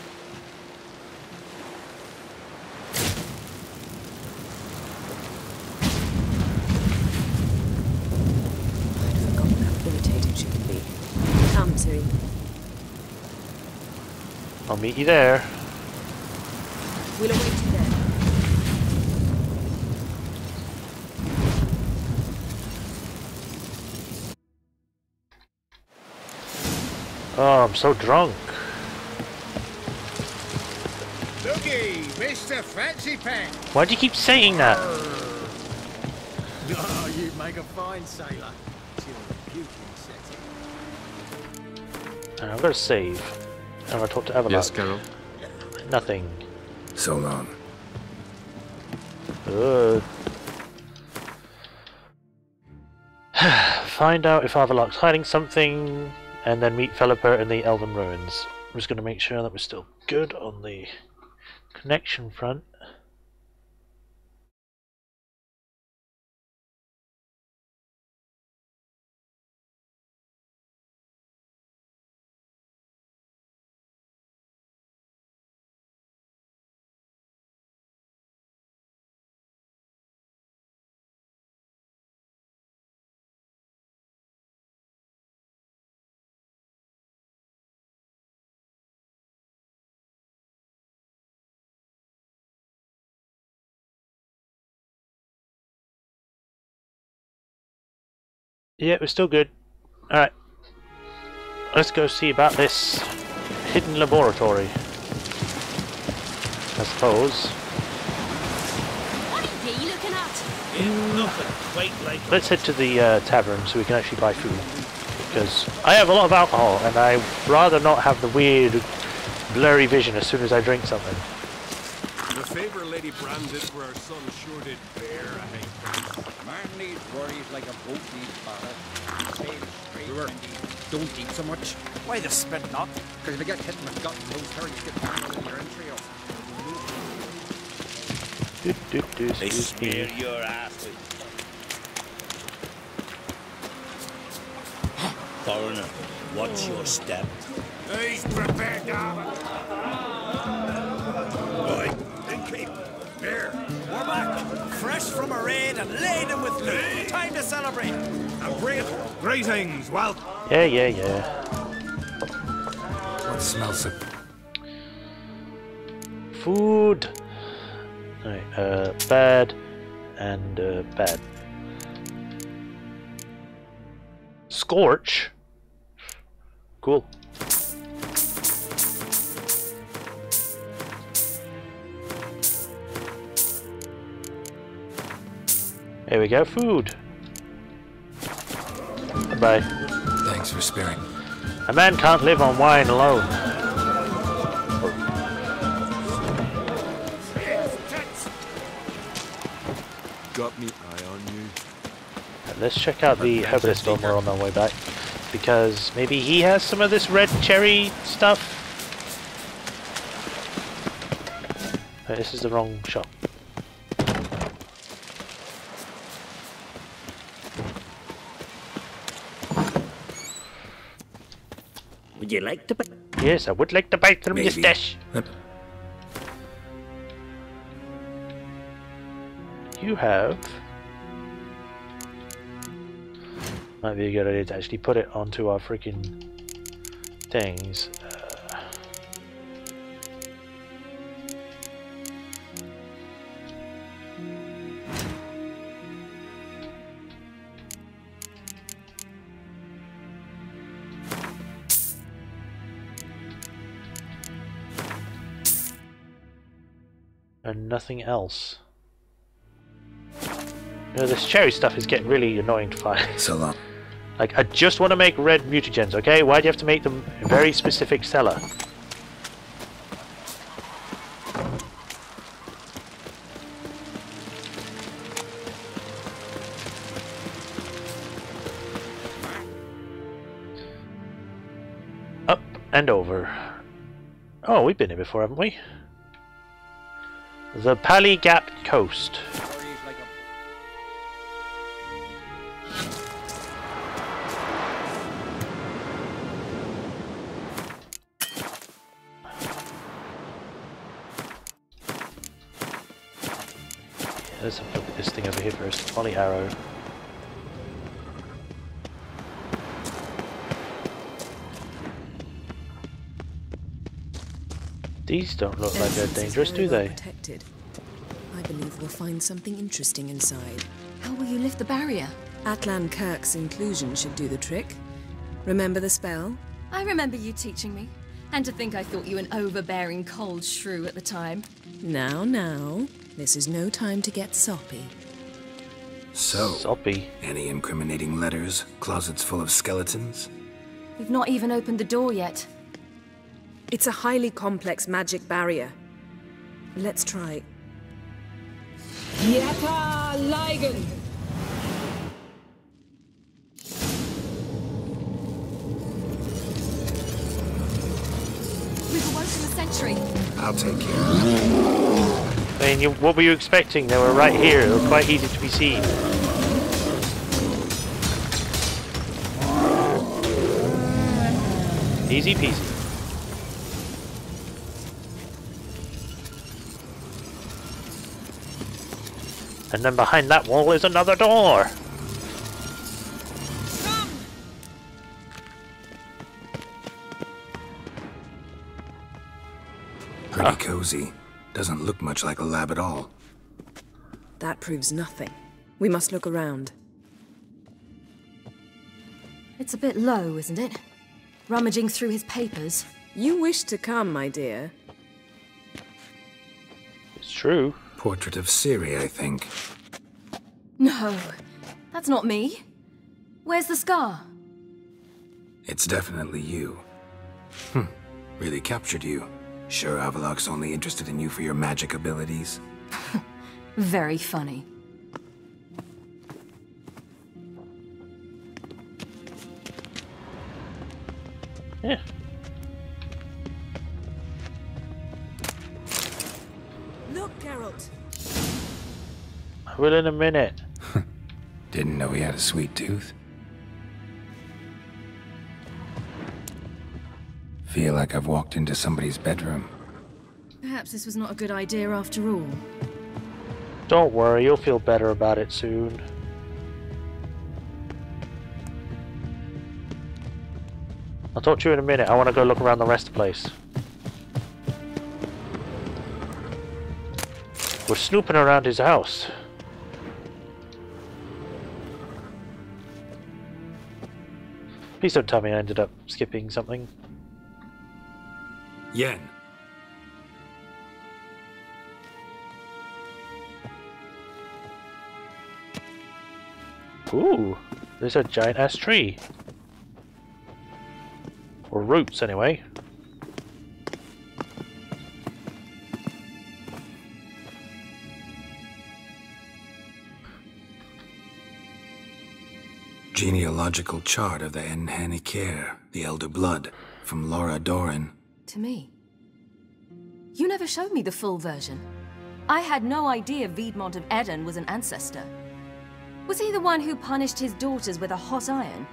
I'd forgotten how irritating she could be. Come, Ciri. I'll meet you there. We'll await you there. Oh, I'm so drunk. Looky, Mr. Fancy Pants. Why do you keep saying that? Oh, you'd make a fine sailor. It's your reputing setting. I'm gonna save. I'm gonna talk to Avalok. Yes, Carol? Nothing. So long. Find out if Avalok's hiding something, and then meet Philippa in the Elven Ruins. I'm just gonna make sure that we're still good on the connection front. Yeah, it was still good. Alright. Let's go see about this hidden laboratory. I suppose. What are you looking at? Nothing quite like. Let's head to the tavern so we can actually buy food. Because I have a lot of alcohol and I'd rather not have the weird blurry vision as soon as I drink something. The favor Lady Brand did for our son sure did bear a high price. Man needs worries like a boat needs ballast. Sail straight and don't eat so much. Why the spit not? Because if you get hit in the gut, those hairs get tangled in your entrails. They smear your ass with. Foreigner, watch your step. He's prepared now. Right, then keep. Here. We're back, fresh from a raid and laden with loot. Time to celebrate. And greetings, well. Yeah. What smells so... Food. Alright, bad and bad. Scorch. Cool. There we go, food. Bye. Thanks for sparing. A man can't live on wine alone. Got me eye on you. Let's check out the herbalist when we're on our way back. Because maybe he has some of this red cherry stuff. Oh, this is the wrong shop. Would you like to? Yes, I would like to buy some mustache. You have. Might be a good idea to actually put it onto our freaking things. And nothing else. You know, this cherry stuff is getting really annoying to find. So long. Like, I just want to make red mutagens, okay? Why do you have to make them a very specific seller? Up and over. Oh, we've been here before, haven't we? The Pali Gap Coast. Let's have a look at this thing over here first. Poly arrow. These don't look like they're dangerous, do they? Protected. I believe we'll find something interesting inside. How will you lift the barrier? Atlan Kirk's inclusion should do the trick. Remember the spell? I remember you teaching me. And to think I thought you an overbearing cold shrew at the time. Now. This is no time to get soppy. So, soppy. Any incriminating letters? Closets full of skeletons? We've not even opened the door yet. It's a highly complex magic barrier. Let's try. Yata Ligen! We've awoken the sentry. I'll take care of it. I mean, what were you expecting? They were right here. They were quite easy to be seen. Easy peasy. And then behind that wall is another door. Pretty cozy. Doesn't look much like a lab at all. That proves nothing. We must look around. It's a bit low, isn't it? Rummaging through his papers. You wish to come, my dear. It's true. Portrait of Ciri, I think. No, that's not me. Where's the scar? It's definitely you. Really captured you. Sure Avalok's only interested in you for your magic abilities? Very funny. Yeah. Look, Geralt. I will in a minute. Didn't know he had a sweet tooth. Feel like I've walked into somebody's bedroom. Perhaps this was not a good idea after all. Don't worry, you'll feel better about it soon. I'll talk to you in a minute. I want to go look around the rest of the place. We're snooping around his house. Please don't tell me I ended up skipping something. Yen. Ooh, there's a giant ass tree. Or roots, anyway. Genealogical chart of the Enhanikir, the Elder Blood, from Laura Doran. To me. You never showed me the full version. I had no idea Viedmont of Eden was an ancestor. Was he the one who punished his daughters with a hot iron?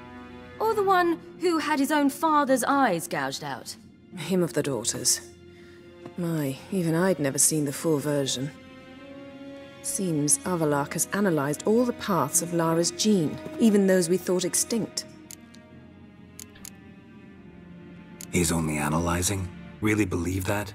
Or the one who had his own father's eyes gouged out? Him of the daughters. My, even I'd never seen the full version. Seems Avalok has analyzed all the paths of Lara's gene, even those we thought extinct. He's only analyzing? Really believe that?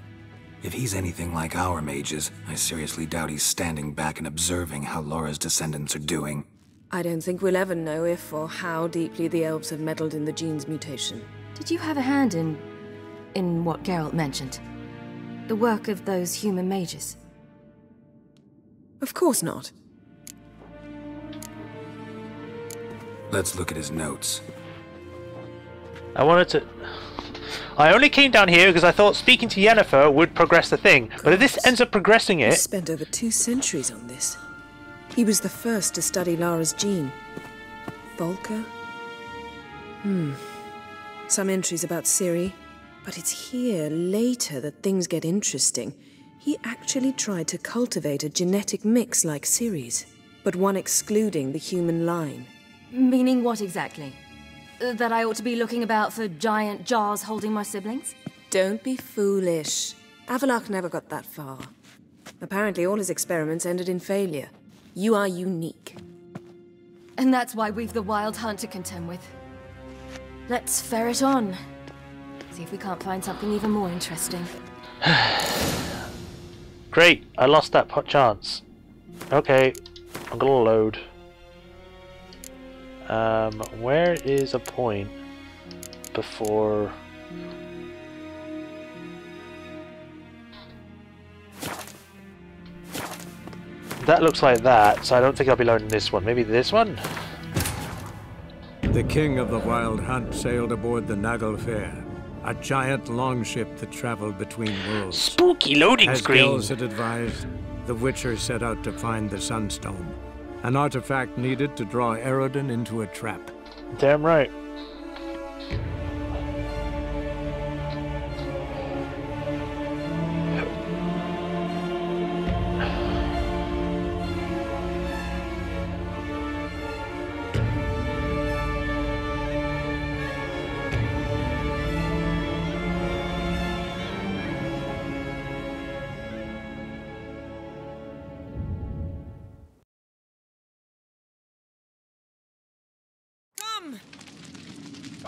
If he's anything like our mages, I seriously doubt he's standing back and observing how Laura's descendants are doing. I don't think we'll ever know if or how deeply the elves have meddled in the gene's mutation. Did you have a hand in what Geralt mentioned? The work of those human mages? Of course not. Let's look at his notes. I only came down here because I thought speaking to Yennefer would progress the thing. But if this ends up progressing it... He spent over 2 centuries on this. He was the first to study Lara's gene. Volker? Some entries about Ciri. But it's here, later, that things get interesting. He actually tried to cultivate a genetic mix like Ciri's, but one excluding the human line. Meaning what exactly? That I ought to be looking about for giant jars holding my siblings? Don't be foolish. Avalok never got that far. Apparently all his experiments ended in failure. You are unique. And that's why we've the Wild Hunt to contend with. Let's ferret on. See if we can't find something even more interesting. Great, I lost that chance. Okay, I'm gonna load. Where is a point before... That looks like that, so I don't think I'll be loading this one. Maybe this one? The king of the Wild Hunt sailed aboard the Naglfar, a giant longship that traveled between worlds. Spooky loading screen! As Gels had advised, the Witcher set out to find the Sunstone, an artifact needed to draw Eredin into a trap. Damn right.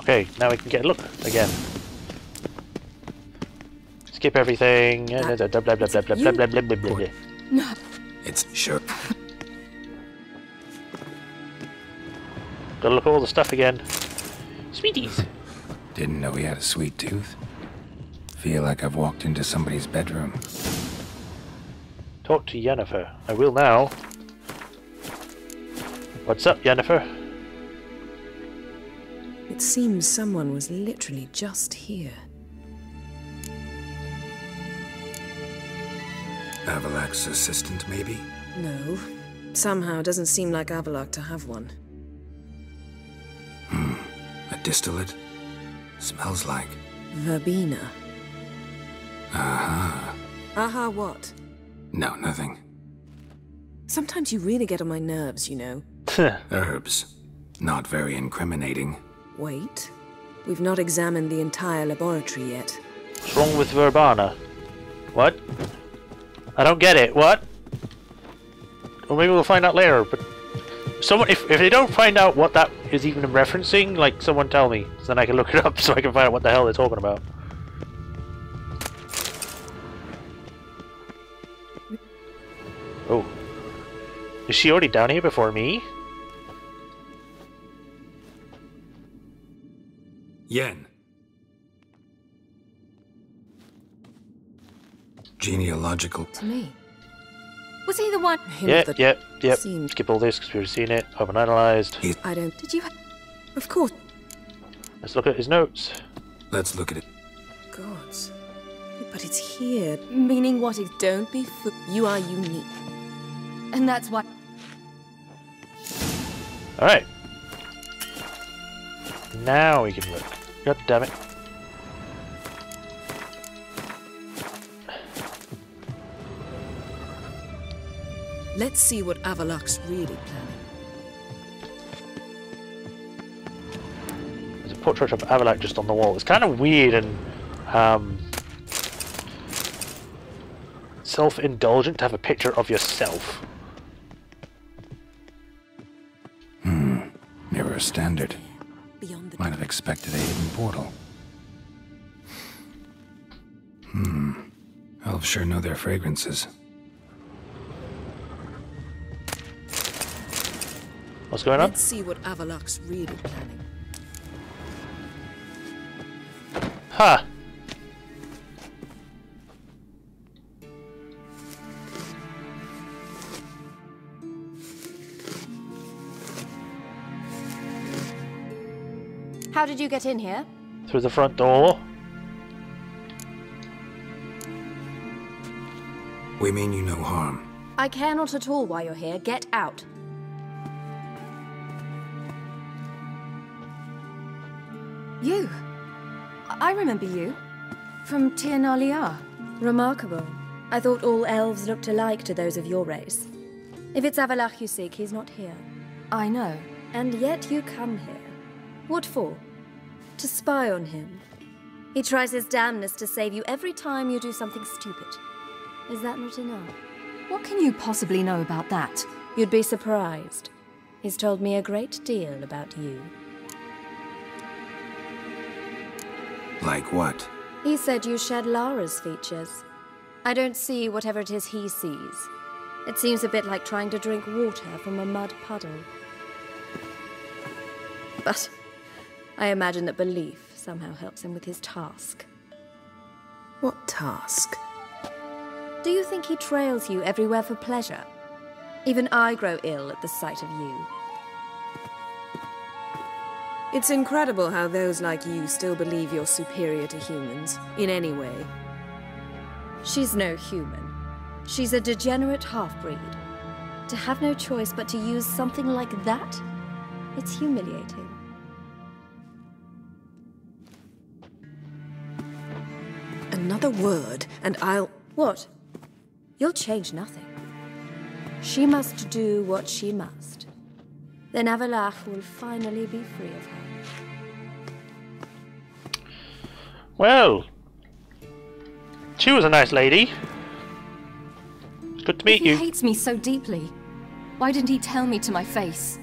Okay, now we can get a look again. Skip everything. Blah blah blah blah blah blah blah blah blah blah. No. It's sure. Gotta look at all the stuff again. Sweeties. Didn't know he had a sweet tooth. Feel like I've walked into somebody's bedroom. Talk to Yennefer. I will now. What's up, Yennefer? It seems someone was literally just here. Avalak's assistant, maybe? No. Somehow doesn't seem like Avalak to have one. A distillate? Smells like... Verbena. Aha. Aha what? No, nothing. Sometimes you really get on my nerves, you know. Herbs. Not very incriminating. Wait. We've not examined the entire laboratory yet. What's wrong with Verbena? What? I don't get it. What? Or maybe we'll find out later, but... Someone, if they don't find out what that is even referencing, like, someone tell me. So then I can look it up so I can find out what the hell they're talking about. Oh. Is she already down here before me? Yen. Genealogical. To me. Was he the one? Yep. Skip all this because we've seen it. Haven't analysed. I don't... Did you... Of course. Let's look at his notes. Let's look at it. Gods. But it's here. Meaning what? Don't be you are unique. And that's what... Alright. Now we can look. God damn it. Let's see what Avalak's really planning. There's a portrait of Avalak just on the wall. It's kind of weird and self-indulgent to have a picture of yourself. Mirror standard. Might have expected a hidden portal. Elves sure know their fragrances. What's going on? Let's see what Avalak's really planning. Ha! How did you get in here? Through the front door. We mean you no harm. I care not at all why you're here. Get out. You. I remember you. From Tir Nalia. Remarkable. I thought all elves looked alike to those of your race. If it's Avalak you seek, he's not here. I know. And yet you come here. What for? To spy on him. He tries his damnedest to save you every time you do something stupid. Is that not enough? What can you possibly know about that? You'd be surprised. He's told me a great deal about you. Like what? He said you shared Lara's features. I don't see whatever it is he sees. It seems a bit like trying to drink water from a mud puddle. But I imagine that belief somehow helps him with his task. What task? Do you think he trails you everywhere for pleasure? Even I grow ill at the sight of you. It's incredible how those like you still believe you're superior to humans, in any way. She's no human. She's a degenerate half-breed. To have no choice but to use something like that? It's humiliating. Another word, and I'll... What? You'll change nothing. She must do what she must. Then Avalak will finally be free of her. Well, she was a nice lady. It's good to meet you. He hates me so deeply. Why didn't he tell me to my face?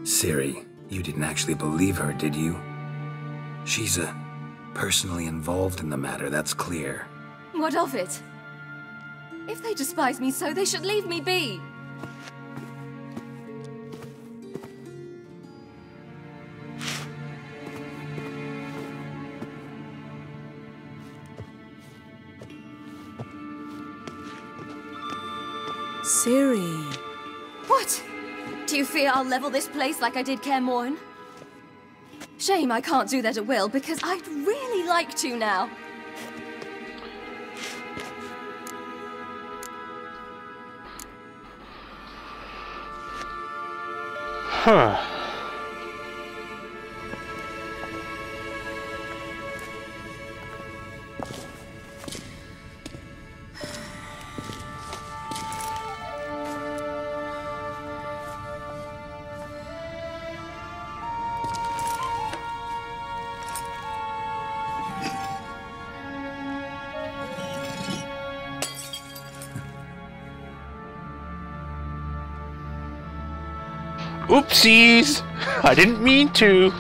Ciri, you didn't actually believe her, did you? She's personally involved in the matter, that's clear. What of it? If they despise me so, they should leave me be. Ciri. What? Do you fear I'll level this place like I did Kaer Morhen? Shame I can't do that at will, because I'd really like to now. Huh. Oopsies! I didn't mean to.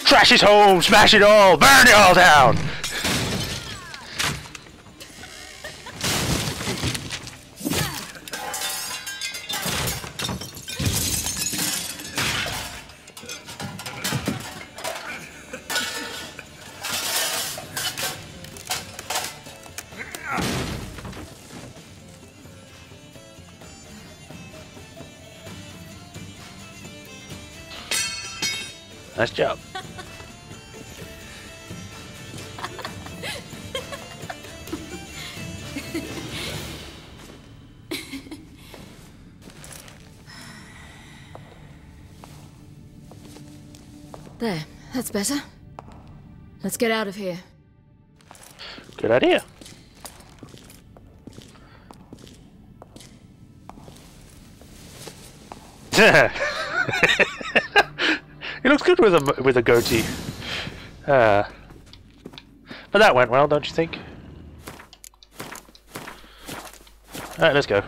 Trash his home, smash it all, burn it all down! Nice job. There, that's better. Let's get out of here. Good idea. He looks good with a goatee. But that went well, don't you think? Alright, let's go.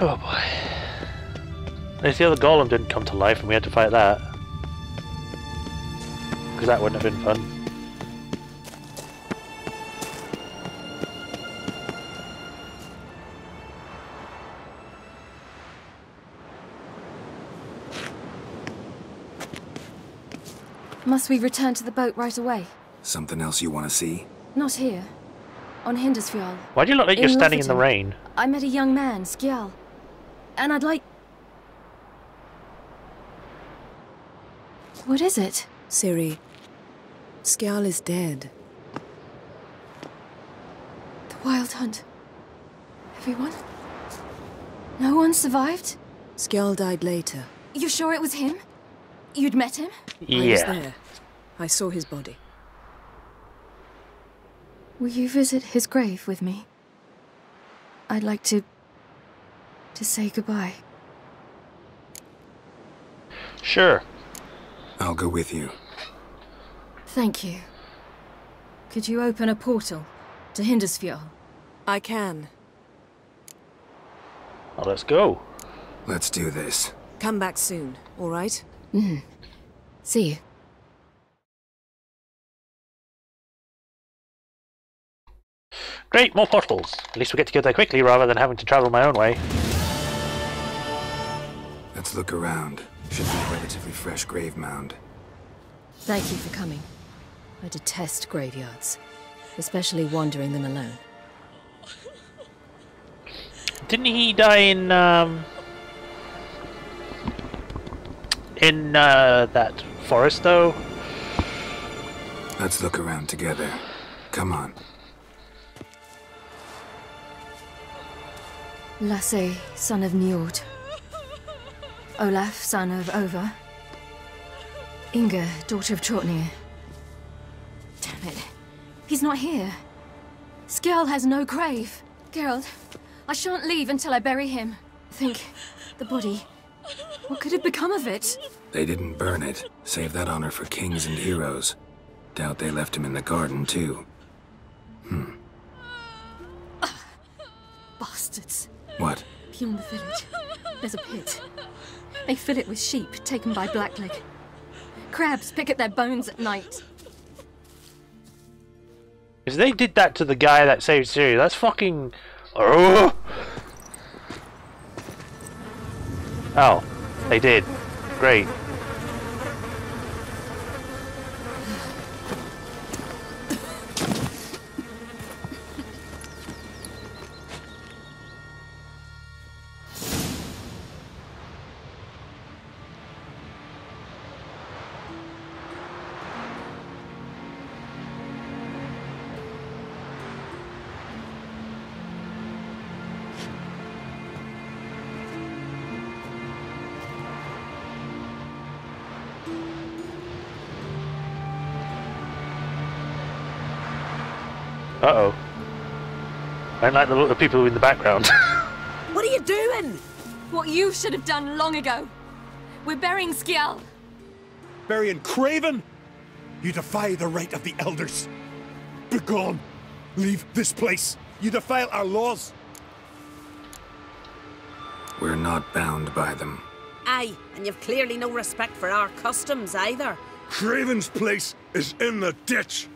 Oh boy. At least the other golem didn't come to life and we had to fight that. Because that wouldn't have been fun. Must we return to the boat right away? Something else you want to see? Not here. On Hindersfjall. Why do you look like you're standing in the rain? I met a young man, Skjal. And I'd like... What is it? Ciri, Skjal is dead. The Wild Hunt. Everyone? No one survived? Skjal died later. You sure it was him? You'd met him? Yeah. I was there. I saw his body. Will you visit his grave with me? I'd like to say goodbye. Sure. I'll go with you. Thank you. Could you open a portal to Hindersfjall? I can. Well, let's go. Let's do this. Come back soon, all right? See you. Great, more portals. At least we get to go there quickly rather than having to travel my own way. Let's look around. Should be a relatively fresh grave mound. Thank you for coming. I detest graveyards, especially wandering them alone. Didn't he die in that forest though? Let's look around together. Come on. Lasse, son of Njord. Olaf, son of Over. Inga, daughter of Trotnir. Damn it. He's not here. Skjall has no grave. Geralt, I shan't leave until I bury him. Think, the body. What could have become of it? They didn't burn it. Save that honor for kings and heroes. Doubt they left him in the garden, too. Bastards. What? Beyond the village, there's a pit. They fill it with sheep taken by Blackleg. Crabs pick at their bones at night. If they did that to the guy that saved Ciri, that's fucking... Oh, they did. Great. Uh-oh. I don't like the look of people in the background. What are you doing? What you should have done long ago. We're burying Skjall. Burying Craven? You defy the right of the elders. Begone. Leave this place. You defile our laws. We're not bound by them. Aye, and you've clearly no respect for our customs either. Craven's place is in the ditch.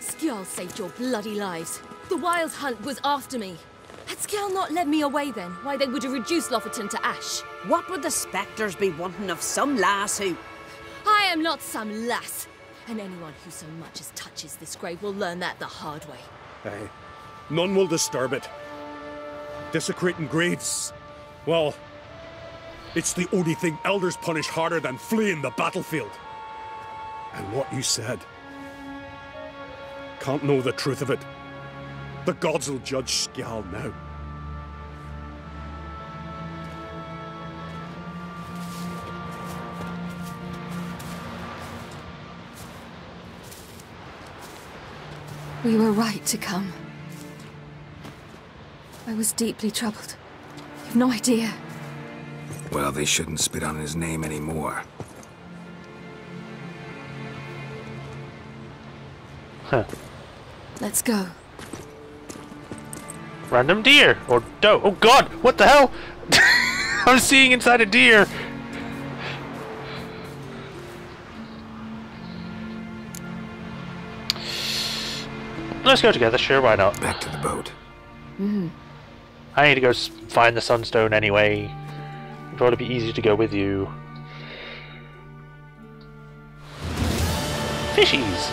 Skjall saved your bloody lives. The Wild Hunt was after me. Had Skjall not led me away then, why they would have reduced Lofoten to ash. What would the spectres be wanting of some lass who... I am not some lass. And anyone who so much as touches this grave will learn that the hard way. Aye. None will disturb it. Desecrating graves, well, it's the only thing elders punish harder than fleeing the battlefield. And what you said, can't know the truth of it. The gods will judge Skjall now. We were right to come. I was deeply troubled. You've no idea. Well, they shouldn't spit on his name anymore. Huh. Let's go. Random deer! Or doe. Oh god! What the hell? I'm seeing inside a deer! Let's go together, sure, why not? Back to the boat. I need to go find the Sunstone anyway. It'd probably be easier to go with you. Fishies!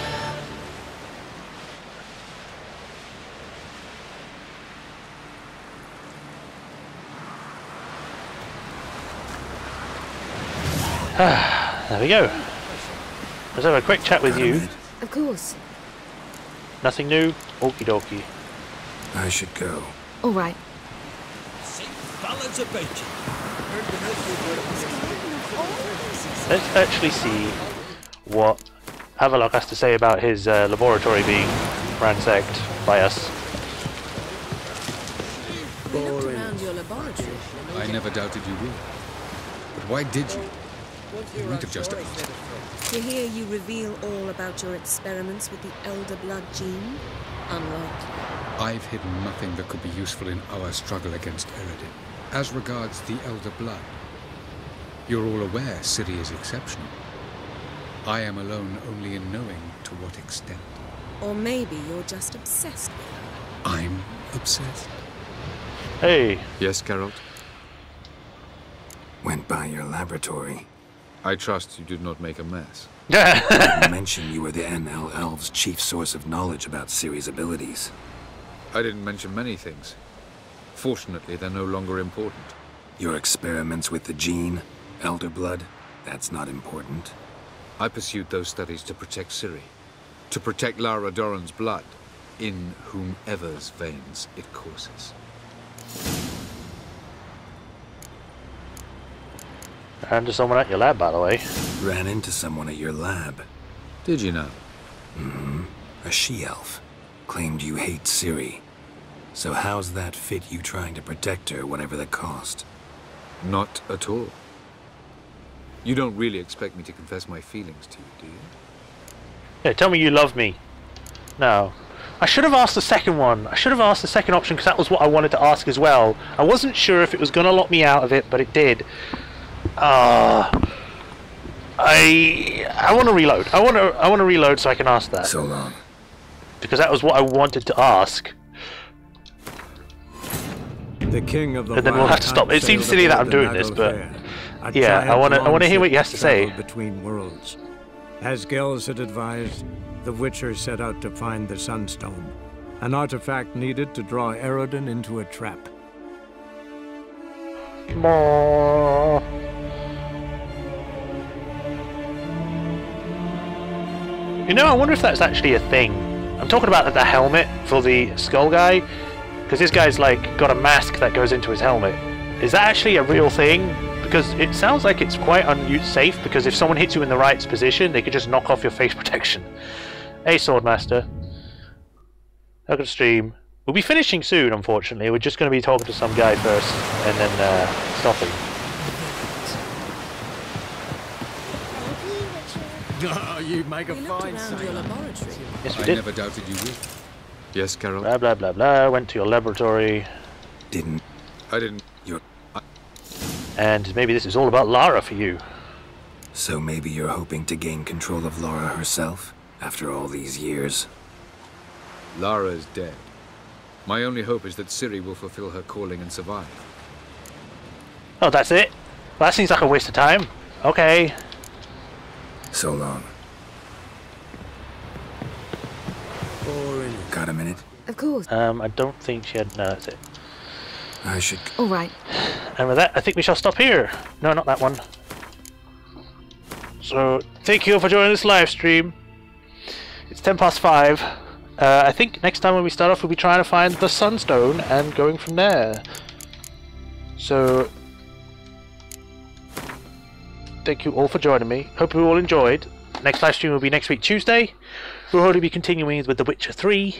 There we go. Let's have a quick chat with you. Of course. Nothing new? Okie dokie. I should go. All right. Balance about you. Let's actually see what Havelock has to say about his laboratory being ransacked by us. We looked around your laboratory. I never doubted you would. But why did you? You might have just asked. To hear you reveal all about your experiments with the Elder Blood gene? Unlikely. I've hidden nothing that could be useful in our struggle against Eredin. As regards the Elder Blood, you're all aware Ciri is exceptional. I am alone only in knowing to what extent. Or maybe you're just obsessed with her. I'm obsessed. Hey! Yes, Geralt? Went by your laboratory. I trust you did not make a mess. You mentioned you were the NL Elves' chief source of knowledge about Ciri's abilities. I didn't mention many things. Fortunately, they're no longer important. Your experiments with the gene, Elder Blood, that's not important. I pursued those studies to protect Ciri. To protect Lara Doran's blood. in whomever's veins it courses. Ran into someone at your lab, by the way. Ran into someone at your lab. Did you know? Mm-hmm. A she-elf. Claimed you hate Ciri. So how's that fit you trying to protect her, whatever the cost? Not at all. You don't really expect me to confess my feelings to you, do you? Yeah, tell me you love me. No. I should have asked the second one. I should have asked the second option because that was what I wanted to ask as well. I wasn't sure if it was going to lock me out of it, but it did. I want to reload. I want to reload so I can ask that. So long. Because that was what I wanted to ask. The king of the and then we'll have to stop. It seems silly that I'm doing this, but yeah, I want to hear what he has to say. Between worlds. As Gels had advised, the Witcher set out to find the Sunstone, an artifact needed to draw Eredin into a trap. More. You know, I wonder if that's actually a thing. I'm talking about the helmet for the skull guy, because this guy's like got a mask that goes into his helmet. Is that actually a real thing? Because it sounds like it's quite unsafe, because if someone hits you in the right position, they could just knock off your face protection. Hey, Swordmaster. Welcome to stream. We'll be finishing soon, unfortunately. We're just going to be talking to some guy first, and then stopping. Oh, you make a fine sailor. Yes, we I did. never doubted you would. Yes, Carol? Blah, blah, blah, blah. Went to your laboratory. I didn't. And maybe this is all about Lara for you. So maybe you're hoping to gain control of Lara herself, after all these years? Lara is dead. My only hope is that Ciri will fulfill her calling and survive. Oh, that's it? Well, that seems like a waste of time. Okay. So long. Boring. Got a minute? Of course. I don't think she had... No, that's it. I should... All right. And with that, I think we shall stop here. No, not that one. So, thank you for joining this live stream. It's 5:10. I think next time when we start off, we'll be trying to find the Sunstone and going from there. So, thank you all for joining me. Hope you all enjoyed. Next live stream will be next week, Tuesday. We'll already be continuing with The Witcher 3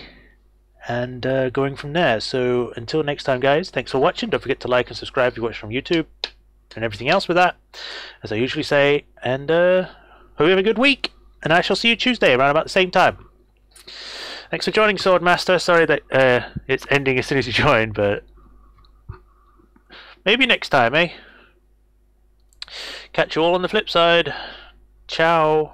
and going from there. So, until next time, guys, thanks for watching. Don't forget to like and subscribe if you watch from YouTube and everything else with that, as I usually say. And hope you have a good week. And I shall see you Tuesday around about the same time. Thanks for joining, Swordmaster. Sorry that it's ending as soon as you join, but maybe next time, eh? Catch you all on the flip side. Ciao.